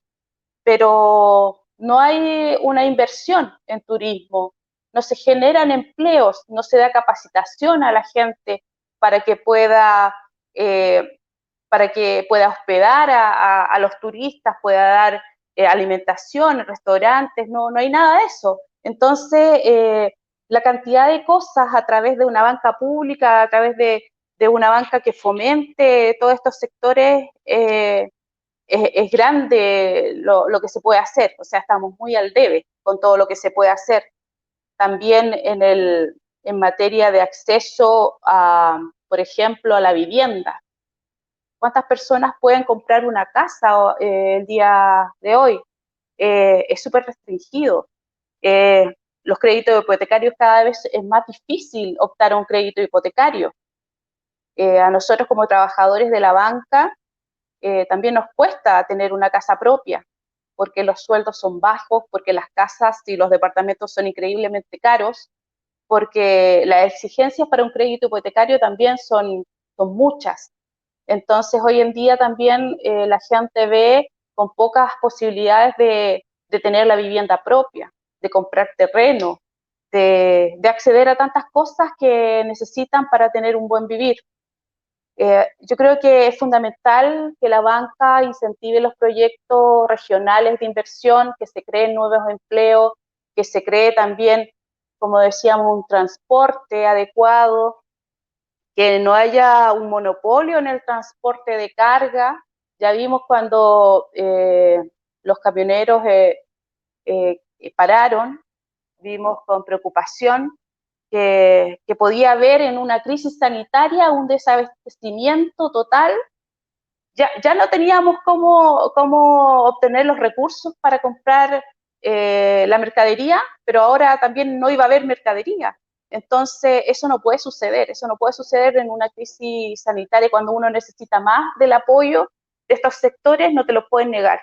pero no hay una inversión en turismo, no se generan empleos, no se da capacitación a la gente para que pueda, eh, hospedar a los turistas, pueda dar alimentación, restaurantes, no hay nada de eso. Entonces, la cantidad de cosas a través de una banca pública, a través de una banca que fomente todos estos sectores, es grande lo que se puede hacer, o sea, estamos muy al debe con todo lo que se puede hacer. También en materia de acceso por ejemplo, a la vivienda. ¿Cuántas personas pueden comprar una casa el día de hoy? Es súper restringido. los créditos hipotecarios cada vez es más difícil optar a un crédito hipotecario. A nosotros como trabajadores de la banca también nos cuesta tener una casa propia, porque los sueldos son bajos, porque las casas y los departamentos son increíblemente caros, porque las exigencias para un crédito hipotecario también son muchas. Entonces, hoy en día también la gente ve con pocas posibilidades de tener la vivienda propia, de comprar terreno, de acceder a tantas cosas que necesitan para tener un buen vivir. Yo creo que es fundamental que la banca incentive los proyectos regionales de inversión, que se creen nuevos empleos, que se cree también, como decíamos, un transporte adecuado, que no haya un monopolio en el transporte de carga. Ya vimos cuando los camioneros pararon, vimos con preocupación que podía haber en una crisis sanitaria un desabastecimiento total. Ya no teníamos cómo obtener los recursos para comprar la mercadería, pero ahora también no iba a haber mercadería. Entonces, eso no puede suceder en una crisis sanitaria cuando uno necesita más del apoyo de estos sectores, no te lo pueden negar.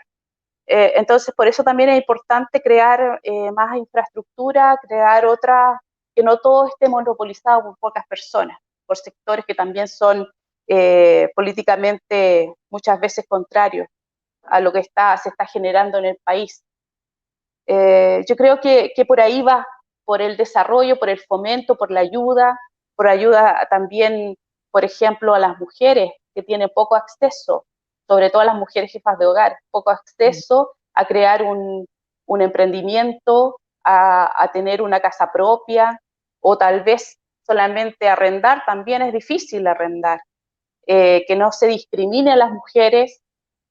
Entonces, por eso también es importante crear más infraestructura, crear otras, que no todo esté monopolizado por pocas personas, por sectores que también son políticamente muchas veces contrarios a lo que se está generando en el país. Yo creo que por ahí va, por el desarrollo, por el fomento, por ayuda también, por ejemplo, a las mujeres que tienen poco acceso, sobre todo a las mujeres jefas de hogar, poco acceso a crear un emprendimiento, a tener una casa propia, o tal vez solamente arrendar. También es difícil arrendar, que no se discrimine a las mujeres.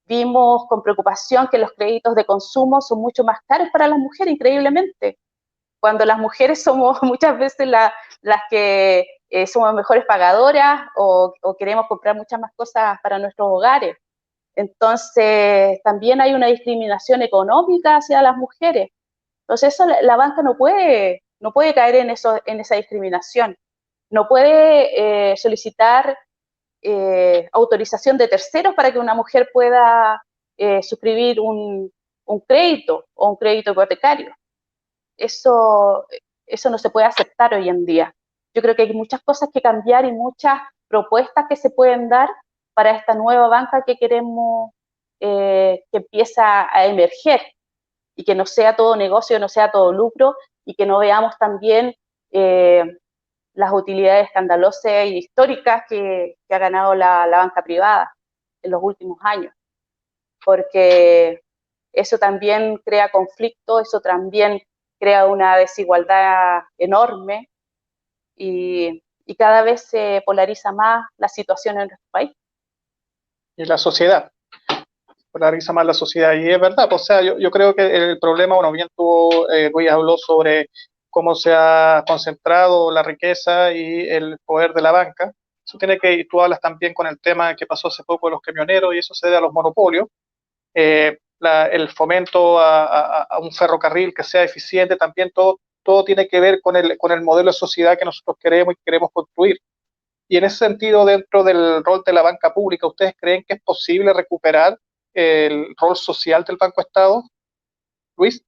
Vimos con preocupación que los créditos de consumo son mucho más caros para las mujeres, increíblemente, cuando las mujeres somos muchas veces las que somos mejores pagadoras o queremos comprar muchas más cosas para nuestros hogares. Entonces, también hay una discriminación económica hacia las mujeres. Entonces, eso la banca no puede caer en esa discriminación. No puede solicitar autorización de terceros para que una mujer pueda suscribir un crédito o un crédito hipotecario. Eso no se puede aceptar hoy en día. Yo creo que hay muchas cosas que cambiar y muchas propuestas que se pueden dar para esta nueva banca que queremos que empieza a emerger, y que no sea todo negocio, no sea todo lucro, y que no veamos también las utilidades escandalosas e históricas que ha ganado la banca privada en los últimos años, porque eso también crea conflicto, eso también crea una desigualdad enorme, y cada vez se polariza más la situación en nuestro país. Y la sociedad, polariza más la sociedad, y es verdad, o sea, yo creo que el problema, bueno, bien tú, Luis, habló sobre cómo se ha concentrado la riqueza y el poder de la banca. Eso tiene que, tú hablas también con el tema que pasó hace poco de los camioneros, y eso se debe a los monopolios. El fomento a un ferrocarril que sea eficiente, también todo tiene que ver con el modelo de sociedad que nosotros queremos y queremos construir. Y en ese sentido, dentro del rol de la banca pública, ¿ustedes creen que es posible recuperar el rol social del Banco Estado? Luis.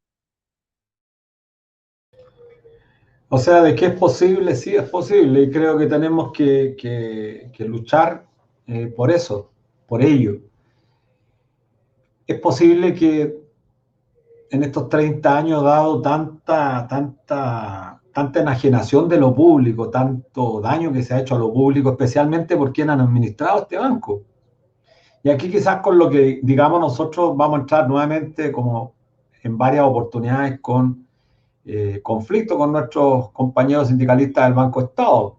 O sea, de que es posible, sí es posible, y creo que tenemos que luchar por eso, por ello. Es posible que en estos 30 años, dado tanta enajenación de lo público, tanto daño que se ha hecho a lo público, especialmente por quienes han administrado este banco. Y aquí quizás con lo que, digamos, nosotros vamos a entrar nuevamente, como en varias oportunidades, con conflicto con nuestros compañeros sindicalistas del Banco Estado.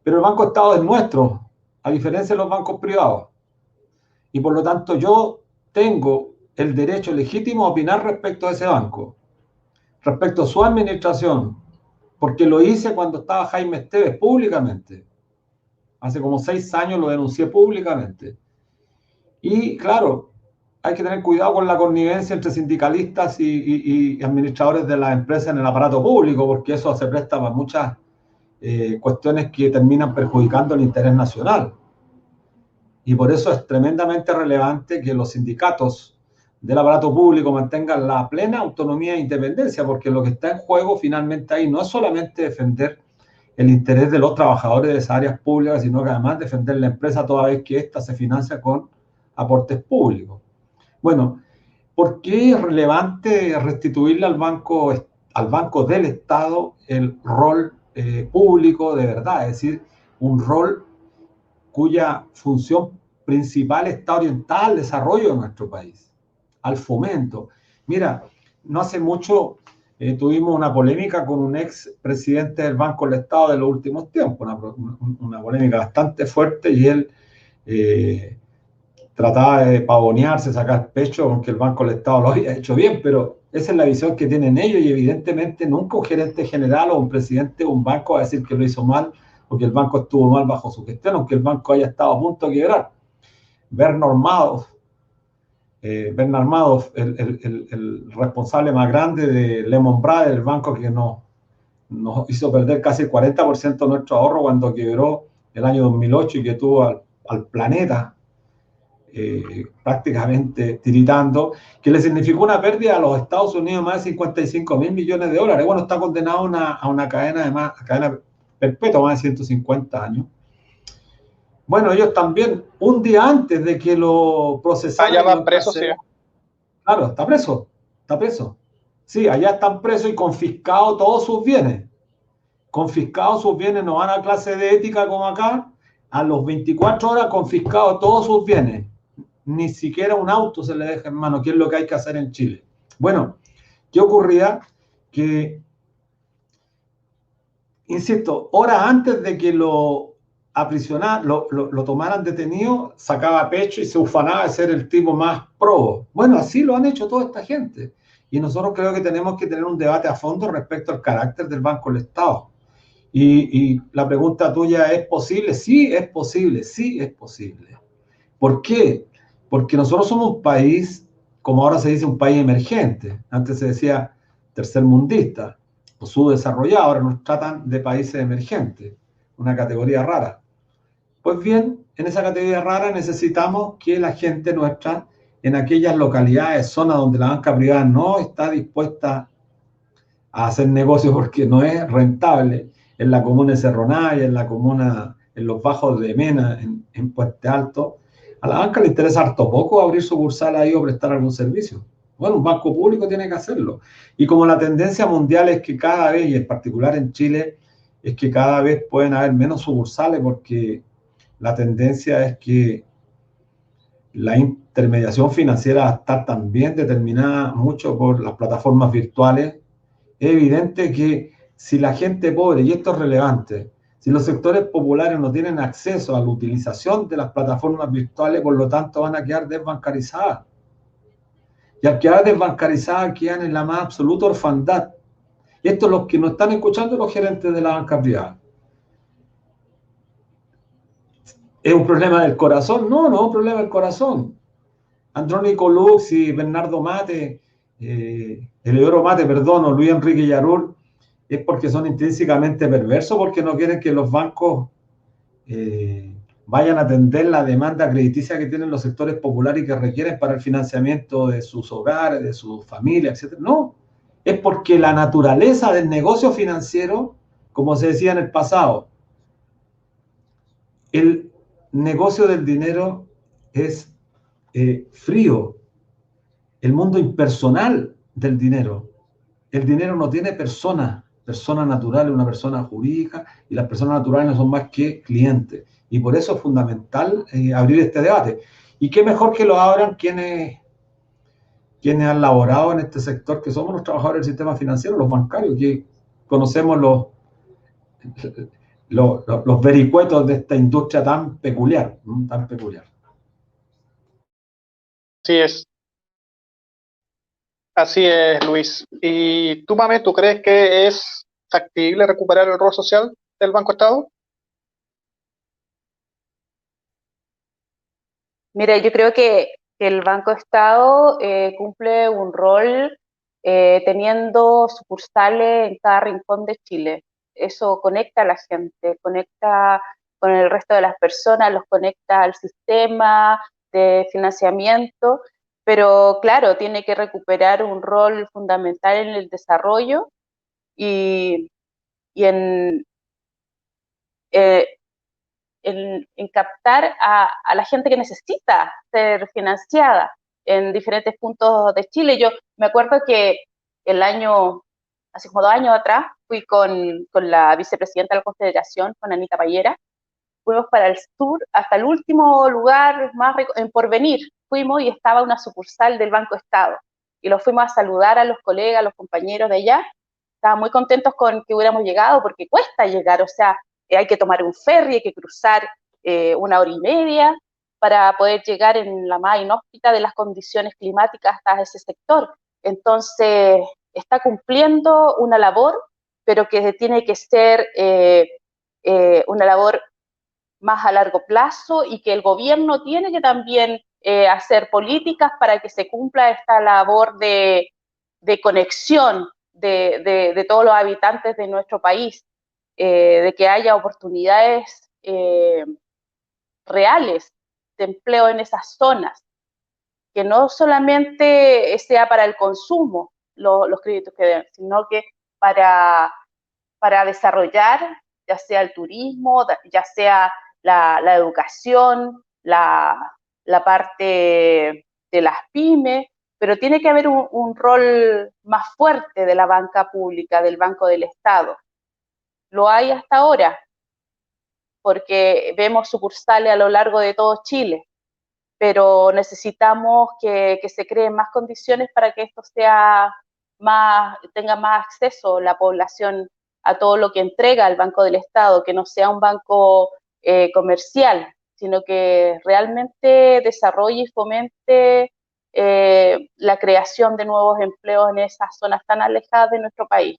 Pero el Banco Estado es nuestro, a diferencia de los bancos privados. Y por lo tanto yo tengo el derecho legítimo a opinar respecto a ese banco, respecto a su administración, porque lo hice cuando estaba Jaime Esteves públicamente. Hace como 6 años lo denuncié públicamente. Y claro, hay que tener cuidado con la connivencia entre sindicalistas y administradores de las empresas en el aparato público, porque eso se presta para muchas cuestiones que terminan perjudicando el interés nacional. Y por eso es tremendamente relevante que los sindicatos del aparato público mantengan la plena autonomía e independencia, porque lo que está en juego finalmente ahí no es solamente defender el interés de los trabajadores de esas áreas públicas, sino que además defender la empresa toda vez que ésta se financia con aportes públicos. Bueno, ¿por qué es relevante restituirle al banco del Estado el rol público de verdad? Es decir, un rol cuya función principal está orientada al desarrollo de nuestro país, al fomento. Mira, no hace mucho tuvimos una polémica con un ex presidente del Banco del Estado de los últimos tiempos, una polémica bastante fuerte, y él trataba de pavonearse, sacar pecho con que el Banco del Estado lo había hecho bien, pero esa es la visión que tienen ellos, y evidentemente nunca un gerente general o un presidente de un banco va a decir que lo hizo mal o que el banco estuvo mal bajo su gestión, aunque el banco haya estado a punto de quebrar. Bernard Madoff, el responsable más grande de Lehman Brothers, el banco que nos hizo perder casi el 40% de nuestro ahorro cuando quebró el año 2008 y que tuvo al planeta prácticamente tiritando, que le significó una pérdida a los Estados Unidos de más de 55.000 millones de dólares. Bueno, está condenado a una cadena perpetua, más de 150 años. Bueno, ellos también, un día antes de que lo procesaran... Allá van presos, sí. Claro, está preso. Sí, allá están presos y confiscados todos sus bienes. Confiscados sus bienes, no van a clase de ética como acá, a los 24 horas confiscados todos sus bienes. Ni siquiera un auto se le deja en mano, que es lo que hay que hacer en Chile. Bueno, ¿qué ocurría? Que, insisto, horas antes de que lo aprisionaran, lo tomaran detenido, sacaba pecho y se ufanaba de ser el tipo más probo. Bueno, así lo han hecho toda esta gente. Y nosotros creo que tenemos que tener un debate a fondo respecto al carácter del Banco del Estado. Y la pregunta tuya, ¿es posible? Sí, es posible, sí es posible. ¿Por qué? Porque nosotros somos un país, como ahora se dice, un país emergente. Antes se decía tercermundista o subdesarrollado, ahora nos tratan de países emergentes, una categoría rara. Pues bien, en esa categoría rara necesitamos que la gente nuestra, en aquellas localidades, zonas donde la banca privada no está dispuesta a hacer negocio porque no es rentable, en la comuna de Cerro Navia, en la comuna, en los bajos de Mena, en Puente Alto, a la banca le interesa harto poco abrir sucursal ahí o prestar algún servicio. Bueno, un banco público tiene que hacerlo. Y como la tendencia mundial es que cada vez, y en particular en Chile, es que cada vez pueden haber menos sucursales, porque la tendencia es que la intermediación financiera va a estar también determinada mucho por las plataformas virtuales. Es evidente que si la gente pobre, y esto es relevante, si los sectores populares no tienen acceso a la utilización de las plataformas virtuales, por lo tanto van a quedar desbancarizadas. Y al quedar desbancarizadas quedan en la más absoluta orfandad. Y esto es lo que nos están escuchando los gerentes de la banca privada. ¿Es un problema del corazón? No, no es un problema del corazón. Andrónico Lux y Bernardo Mate, Eleodoro Mate, perdón, o Luis Enrique Yarur, es porque son intrínsecamente perversos, porque no quieren que los bancos vayan a atender la demanda crediticia que tienen los sectores populares y que requieren para el financiamiento de sus hogares, de sus familias, etc. No, es porque la naturaleza del negocio financiero, como se decía en el pasado, el negocio del dinero es frío, el mundo impersonal del dinero. El dinero no tiene persona natural, es una persona jurídica, y las personas naturales no son más que clientes. Y por eso es fundamental abrir este debate. Y qué mejor que lo abran quienes han laborado en este sector, que somos los trabajadores del sistema financiero, los bancarios, que conocemos los vericuetos de esta industria tan peculiar, ¿no? Tan peculiar. Sí es. Así es, Luis. ¿Y tú, Mame, tú crees que es factible recuperar el rol social del Banco Estado? Mira, yo creo que que el Banco Estado cumple un rol teniendo sucursales en cada rincón de Chile. Eso conecta a la gente, conecta con el resto de las personas, los conecta al sistema de financiamiento, pero claro, tiene que recuperar un rol fundamental en el desarrollo y, y eh, en captar a la gente que necesita ser financiada en diferentes puntos de Chile. Yo me acuerdo que hace como 2 años atrás, fui con la vicepresidenta de la Confederación, con Anita Payera, fuimos para el sur, hasta el último lugar más en Porvenir, fuimos y estaba una sucursal del Banco Estado, y los fuimos a saludar a los colegas, a los compañeros de allá, estaban muy contentos con que hubiéramos llegado, porque cuesta llegar, o sea, hay que tomar un ferry, hay que cruzar 1 hora y media para poder llegar en la más inhóspita de las condiciones climáticas hasta ese sector. Entonces, está cumpliendo una labor, pero que tiene que ser una labor más a largo plazo y que el gobierno tiene que también hacer políticas para que se cumpla esta labor de conexión de todos los habitantes de nuestro país, de que haya oportunidades reales de empleo en esas zonas, que no solamente sea para el consumo los créditos que den, sino que para, para desarrollar ya sea el turismo, ya sea la educación, la parte de las pymes, pero tiene que haber un rol más fuerte de la banca pública, del Banco del Estado. Lo hay hasta ahora, porque vemos sucursales a lo largo de todo Chile, pero necesitamos que se creen más condiciones para que esto tenga más acceso la población a todo lo que entrega el Banco del Estado, que no sea un banco comercial, sino que realmente desarrolle y fomente la creación de nuevos empleos en esas zonas tan alejadas de nuestro país.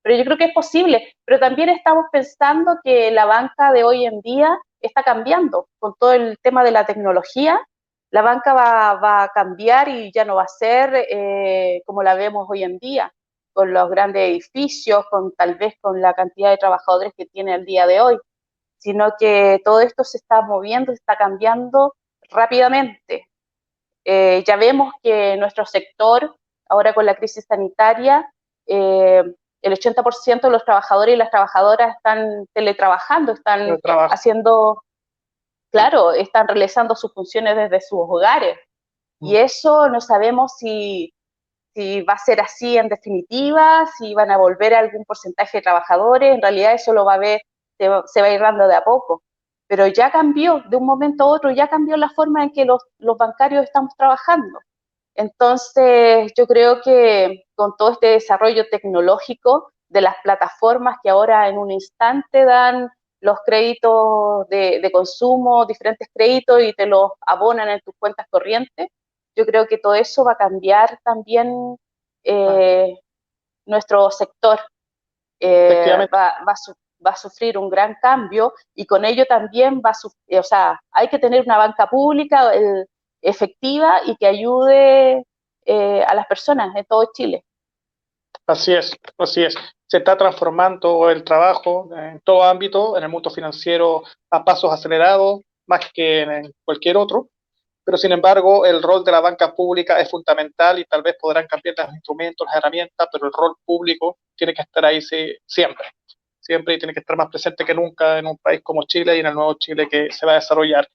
Pero yo creo que es posible, pero también estamos pensando que la banca de hoy en día está cambiando con todo el tema de la tecnología. La banca va a cambiar y ya no va a ser como la vemos hoy en día, con los grandes edificios, tal vez con la cantidad de trabajadores que tiene el día de hoy, sino que todo esto se está moviendo, se está cambiando rápidamente. Ya vemos que nuestro sector, ahora con la crisis sanitaria, el 80% de los trabajadores y las trabajadoras están teletrabajando, están haciendo, claro, están realizando sus funciones desde sus hogares. Y eso no sabemos si va a ser así en definitiva, si van a volver a algún porcentaje de trabajadores. En realidad eso lo va a ver, se va a ir dando de a poco. Pero ya cambió, de un momento a otro, ya cambió la forma en que los bancarios estamos trabajando. Entonces, yo creo que con todo este desarrollo tecnológico de las plataformas que ahora en un instante dan los créditos de consumo, diferentes créditos y te los abonan en tus cuentas corrientes, yo creo que todo eso va a cambiar también nuestro sector. Va a sufrir un gran cambio y con ello también o sea, hay que tener una banca pública efectiva y que ayude a las personas en todo Chile. Así es, así es. Se está transformando el trabajo en todo ámbito, en el mundo financiero a pasos acelerados, más que en cualquier otro, pero sin embargo el rol de la banca pública es fundamental y tal vez podrán cambiar los instrumentos, las herramientas, pero el rol público tiene que estar ahí siempre, siempre y tiene que estar más presente que nunca en un país como Chile y en el nuevo Chile que se va a desarrollar.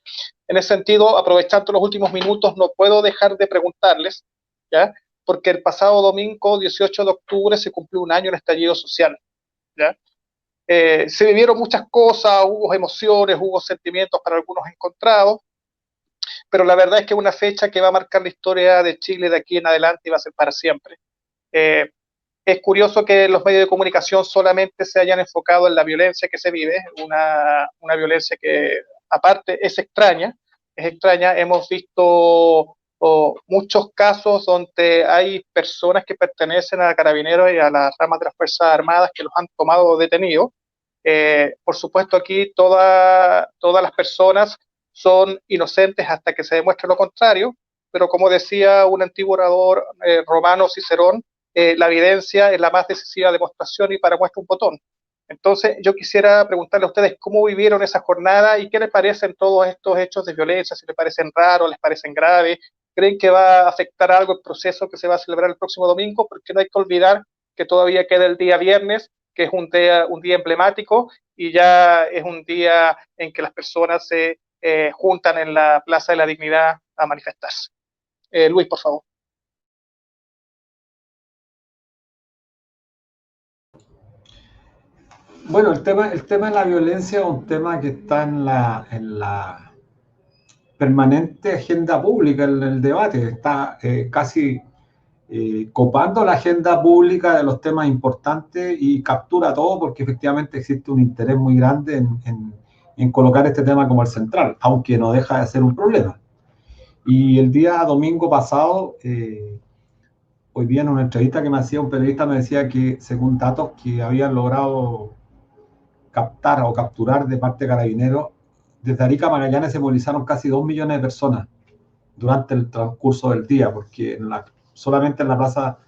En ese sentido, aprovechando los últimos minutos, no puedo dejar de preguntarles, ¿ya? Porque el pasado domingo, 18 de octubre, se cumplió un año del estallido social, ¿ya? Se vivieron muchas cosas, hubo emociones, hubo sentimientos para algunos encontrados, pero la verdad es que es una fecha que va a marcar la historia de Chile de aquí en adelante y va a ser para siempre. Es curioso que los medios de comunicación solamente se hayan enfocado en la violencia que se vive, una violencia que aparte es extraña, hemos visto muchos casos donde hay personas que pertenecen a Carabineros y a las ramas de las Fuerzas Armadas que los han tomado detenidos. Por supuesto aquí todas las personas son inocentes hasta que se demuestre lo contrario, pero como decía un antiguo orador romano, Cicerón, la evidencia es la más decisiva demostración y para muestra un botón. Entonces, yo quisiera preguntarle a ustedes cómo vivieron esa jornada y qué les parecen todos estos hechos de violencia, si les parecen raros, les parecen graves, creen que va a afectar algo el proceso que se va a celebrar el próximo domingo, porque no hay que olvidar que todavía queda el día viernes, que es un día emblemático y ya es un día en que las personas se juntan en la Plaza de la Dignidad a manifestarse. Luis, por favor. Bueno, el tema de la violencia es un tema que está en la permanente agenda pública, en el debate, está casi copando la agenda pública de los temas importantes y captura todo porque efectivamente existe un interés muy grande en colocar este tema como el central, aunque no deja de ser un problema. Y el día domingo pasado, hoy día en una entrevista que me hacía un periodista, me decía que según datos que habían logrado captar o capturar de parte de Carabineros, desde Arica a Magallanes se movilizaron casi 2 millones de personas durante el transcurso del día, porque solamente en la Plaza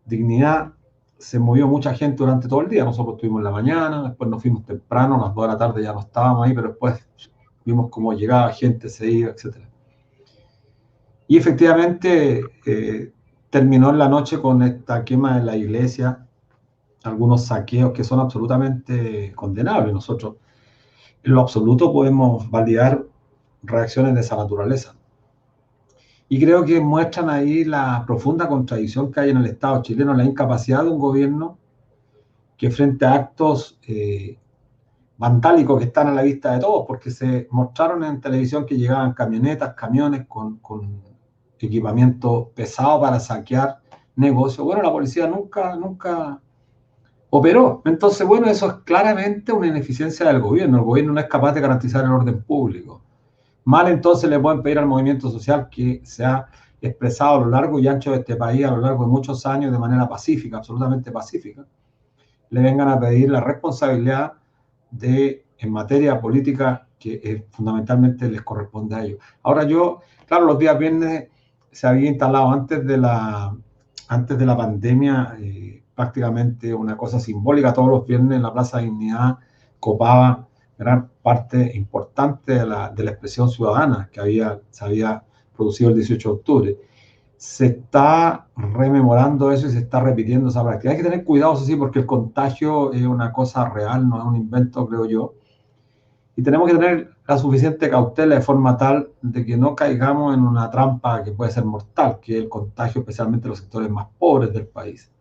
Dignidad se movió mucha gente durante todo el día. Nosotros estuvimos en la mañana, después nos fuimos temprano, a las 2 de la tarde ya no estábamos ahí, pero después vimos cómo llegaba gente, se iba, etc. Y efectivamente terminó en la noche con esta quema de la iglesia, algunos saqueos que son absolutamente condenables. Nosotros en lo absoluto podemos validar reacciones de esa naturaleza. Y creo que muestran ahí la profunda contradicción que hay en el Estado chileno, la incapacidad de un gobierno que frente a actos vandálicos que están a la vista de todos, porque se mostraron en televisión que llegaban camionetas, camiones con equipamiento pesado para saquear negocios. Bueno, la policía nunca operó. Entonces, bueno, eso es claramente una ineficiencia del gobierno. El gobierno no es capaz de garantizar el orden público. Mal entonces le pueden pedir al movimiento social que se ha expresado a lo largo y ancho de este país a lo largo de muchos años de manera pacífica, absolutamente pacífica, le vengan a pedir la responsabilidad en materia política que fundamentalmente les corresponde a ellos. Ahora claro, los días viernes se había instalado antes de la pandemia prácticamente una cosa simbólica. Todos los viernes en la Plaza de Dignidad copaba gran parte importante de la expresión ciudadana que se había producido el 18 de octubre. Se está rememorando eso y se está repitiendo esa práctica. Hay que tener cuidado, eso sí, porque el contagio es una cosa real, no es un invento, creo yo. Y tenemos que tener la suficiente cautela de forma tal de que no caigamos en una trampa que puede ser mortal, que es el contagio, especialmente en los sectores más pobres del país.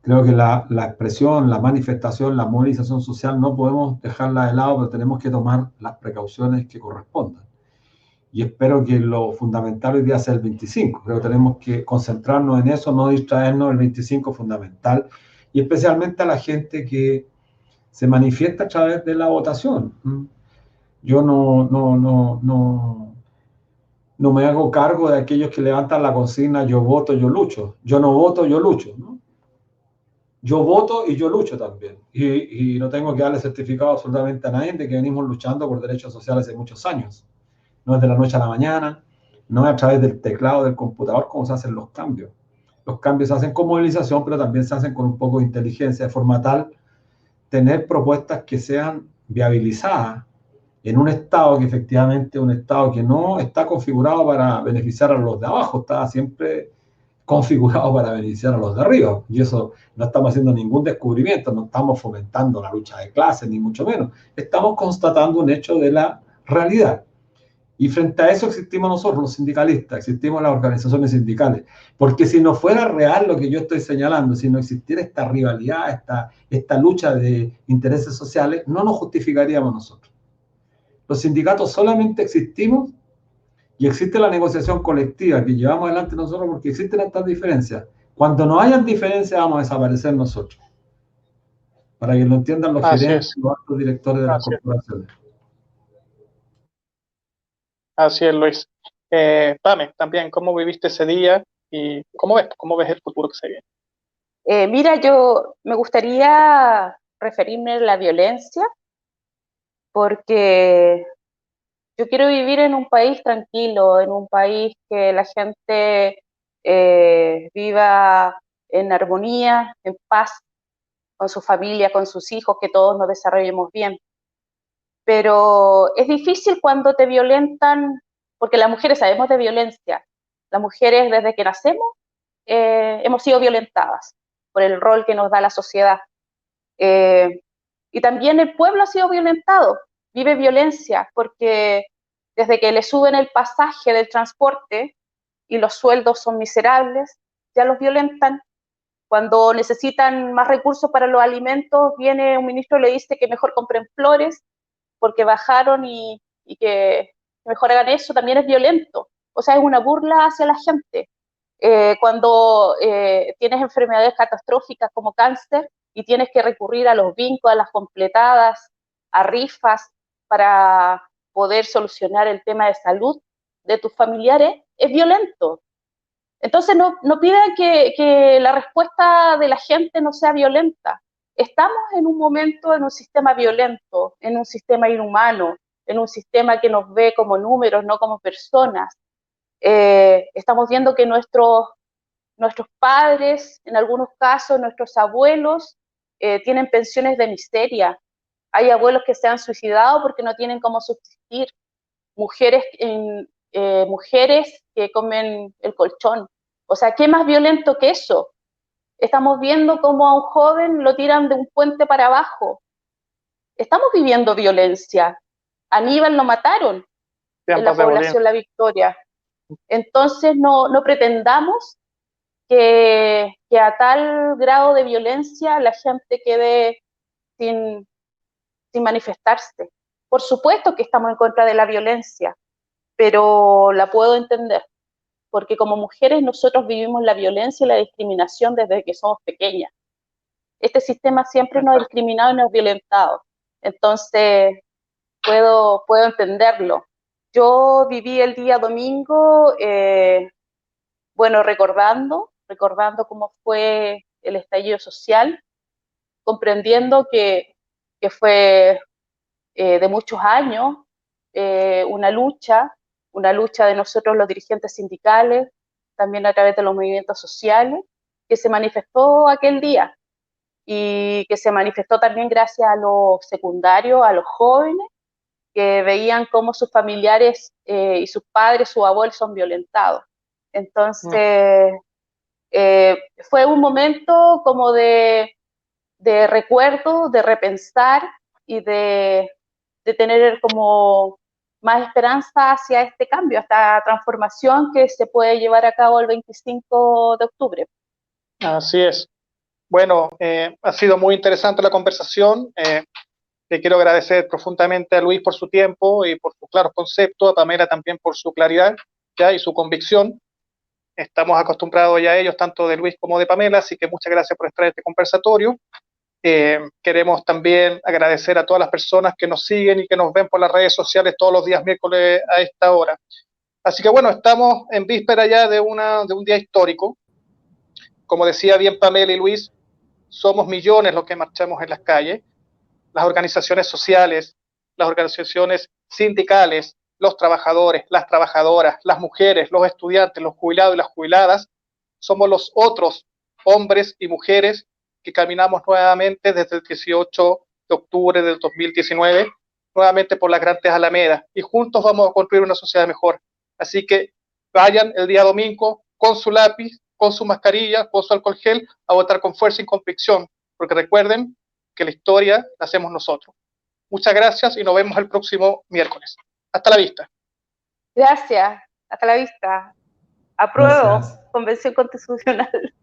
Creo que la expresión, la manifestación, la movilización social no podemos dejarla de lado, pero tenemos que tomar las precauciones que correspondan. Y espero que lo fundamental hoy día sea el 25. Creo que tenemos que concentrarnos en eso, no distraernos. El 25 es fundamental. Y especialmente a la gente que se manifiesta a través de la votación. Yo no me hago cargo de aquellos que levantan la consigna yo voto, yo lucho. Yo no voto, yo lucho, ¿no? Yo voto y yo lucho también. Y no tengo que darle certificado absolutamente a nadie de que venimos luchando por derechos sociales hace muchos años. No es de la noche a la mañana, no es a través del teclado del computador como se hacen los cambios. Los cambios se hacen con movilización, pero también se hacen con un poco de inteligencia, de forma tal tener propuestas que sean viabilizadas en un Estado que efectivamente es un Estado que no está configurado para beneficiar a los de abajo, está siempre configurado para beneficiar a los de arriba. Y eso no estamos haciendo ningún descubrimiento, no estamos fomentando la lucha de clases, ni mucho menos. Estamos constatando un hecho de la realidad. Y frente a eso existimos nosotros, los sindicalistas, existimos las organizaciones sindicales. Porque si no fuera real lo que yo estoy señalando, si no existiera esta rivalidad, esta lucha de intereses sociales, no nos justificaríamos nosotros. Los sindicatos solamente existimos y existe la negociación colectiva que llevamos adelante nosotros porque existen estas diferencias. Cuando no hayan diferencias vamos a desaparecer nosotros. Para que lo entiendan los gerentes y los altos directores de las corporaciones. Así es, Luis. Pame, también, ¿cómo viviste ese día y cómo ves el futuro que se viene? Mira, yo me gustaría referirme a la violencia porque Yo quiero vivir en un país tranquilo, en un país que la gente viva en armonía, en paz, con su familia, con sus hijos, que todos nos desarrollemos bien. Pero es difícil cuando te violentan, porque las mujeres sabemos de violencia. Las mujeres desde que nacemos hemos sido violentadas por el rol que nos da la sociedad. Y también el pueblo ha sido violentado, vive violencia, porque desde que le suben el pasaje del transporte y los sueldos son miserables, ya los violentan. Cuando necesitan más recursos para los alimentos, viene un ministro y le dice que mejor compren flores porque bajaron y que mejor hagan eso, también es violento. O sea, es una burla hacia la gente. Cuando tienes enfermedades catastróficas como cáncer y tienes que recurrir a los vincos, a las completadas, a rifas para poder solucionar el tema de salud de tus familiares, es violento. Entonces no pidan que la respuesta de la gente no sea violenta. Estamos en un momento, en un sistema violento, en un sistema inhumano, en un sistema que nos ve como números, no como personas. Estamos viendo que nuestros padres, en algunos casos nuestros abuelos, tienen pensiones de miseria. Hay abuelos que se han suicidado porque no tienen cómo subsistir. Mujeres que comen el colchón. O sea, ¿qué más violento que eso? Estamos viendo cómo a un joven lo tiran de un puente para abajo. Estamos viviendo violencia. Aníbal lo mataron en la población La Victoria. Entonces no pretendamos que a tal grado de violencia la gente quede sin manifestarse. Por supuesto que estamos en contra de la violencia, pero la puedo entender, porque como mujeres nosotros vivimos la violencia y la discriminación desde que somos pequeñas. Este sistema siempre nos ha discriminado y nos ha violentado. Entonces, puedo entenderlo. Yo viví el día domingo, bueno, recordando cómo fue el estallido social, comprendiendo que fue de muchos años, una lucha de nosotros los dirigentes sindicales, también a través de los movimientos sociales, que se manifestó aquel día y que se manifestó también gracias a los secundarios, a los jóvenes, que veían cómo sus familiares y sus padres, sus abuelos son violentados. Entonces, fue un momento como de recuerdo, de repensar y de tener como más esperanza hacia este cambio, esta transformación que se puede llevar a cabo el 25 de octubre. Así es. Bueno, ha sido muy interesante la conversación. Le quiero agradecer profundamente a Luis por su tiempo y por sus claros conceptos, a Pamela también por su claridad, ¿ya? Y su convicción. Estamos acostumbrados ya a ellos, tanto de Luis como de Pamela, así que muchas gracias por estar en este conversatorio. Queremos también agradecer a todas las personas que nos siguen y que nos ven por las redes sociales todos los días miércoles a esta hora. Así que bueno, estamos en víspera ya de un día histórico. Como decía bien Pamela y Luis, somos millones los que marchamos en las calles. Las organizaciones sociales, las organizaciones sindicales, los trabajadores, las trabajadoras, las mujeres, los estudiantes, los jubilados y las jubiladas, somos los otros hombres y mujeres que caminamos nuevamente desde el 18 de octubre del 2019, nuevamente por las grandes alamedas, y juntos vamos a construir una sociedad mejor. Así que vayan el día domingo con su lápiz, con su mascarilla, con su alcohol gel, a votar con fuerza y convicción, porque recuerden que la historia la hacemos nosotros. Muchas gracias y nos vemos el próximo miércoles. Hasta la vista. Gracias. Hasta la vista. Apruebo. Gracias. Convención Constitucional.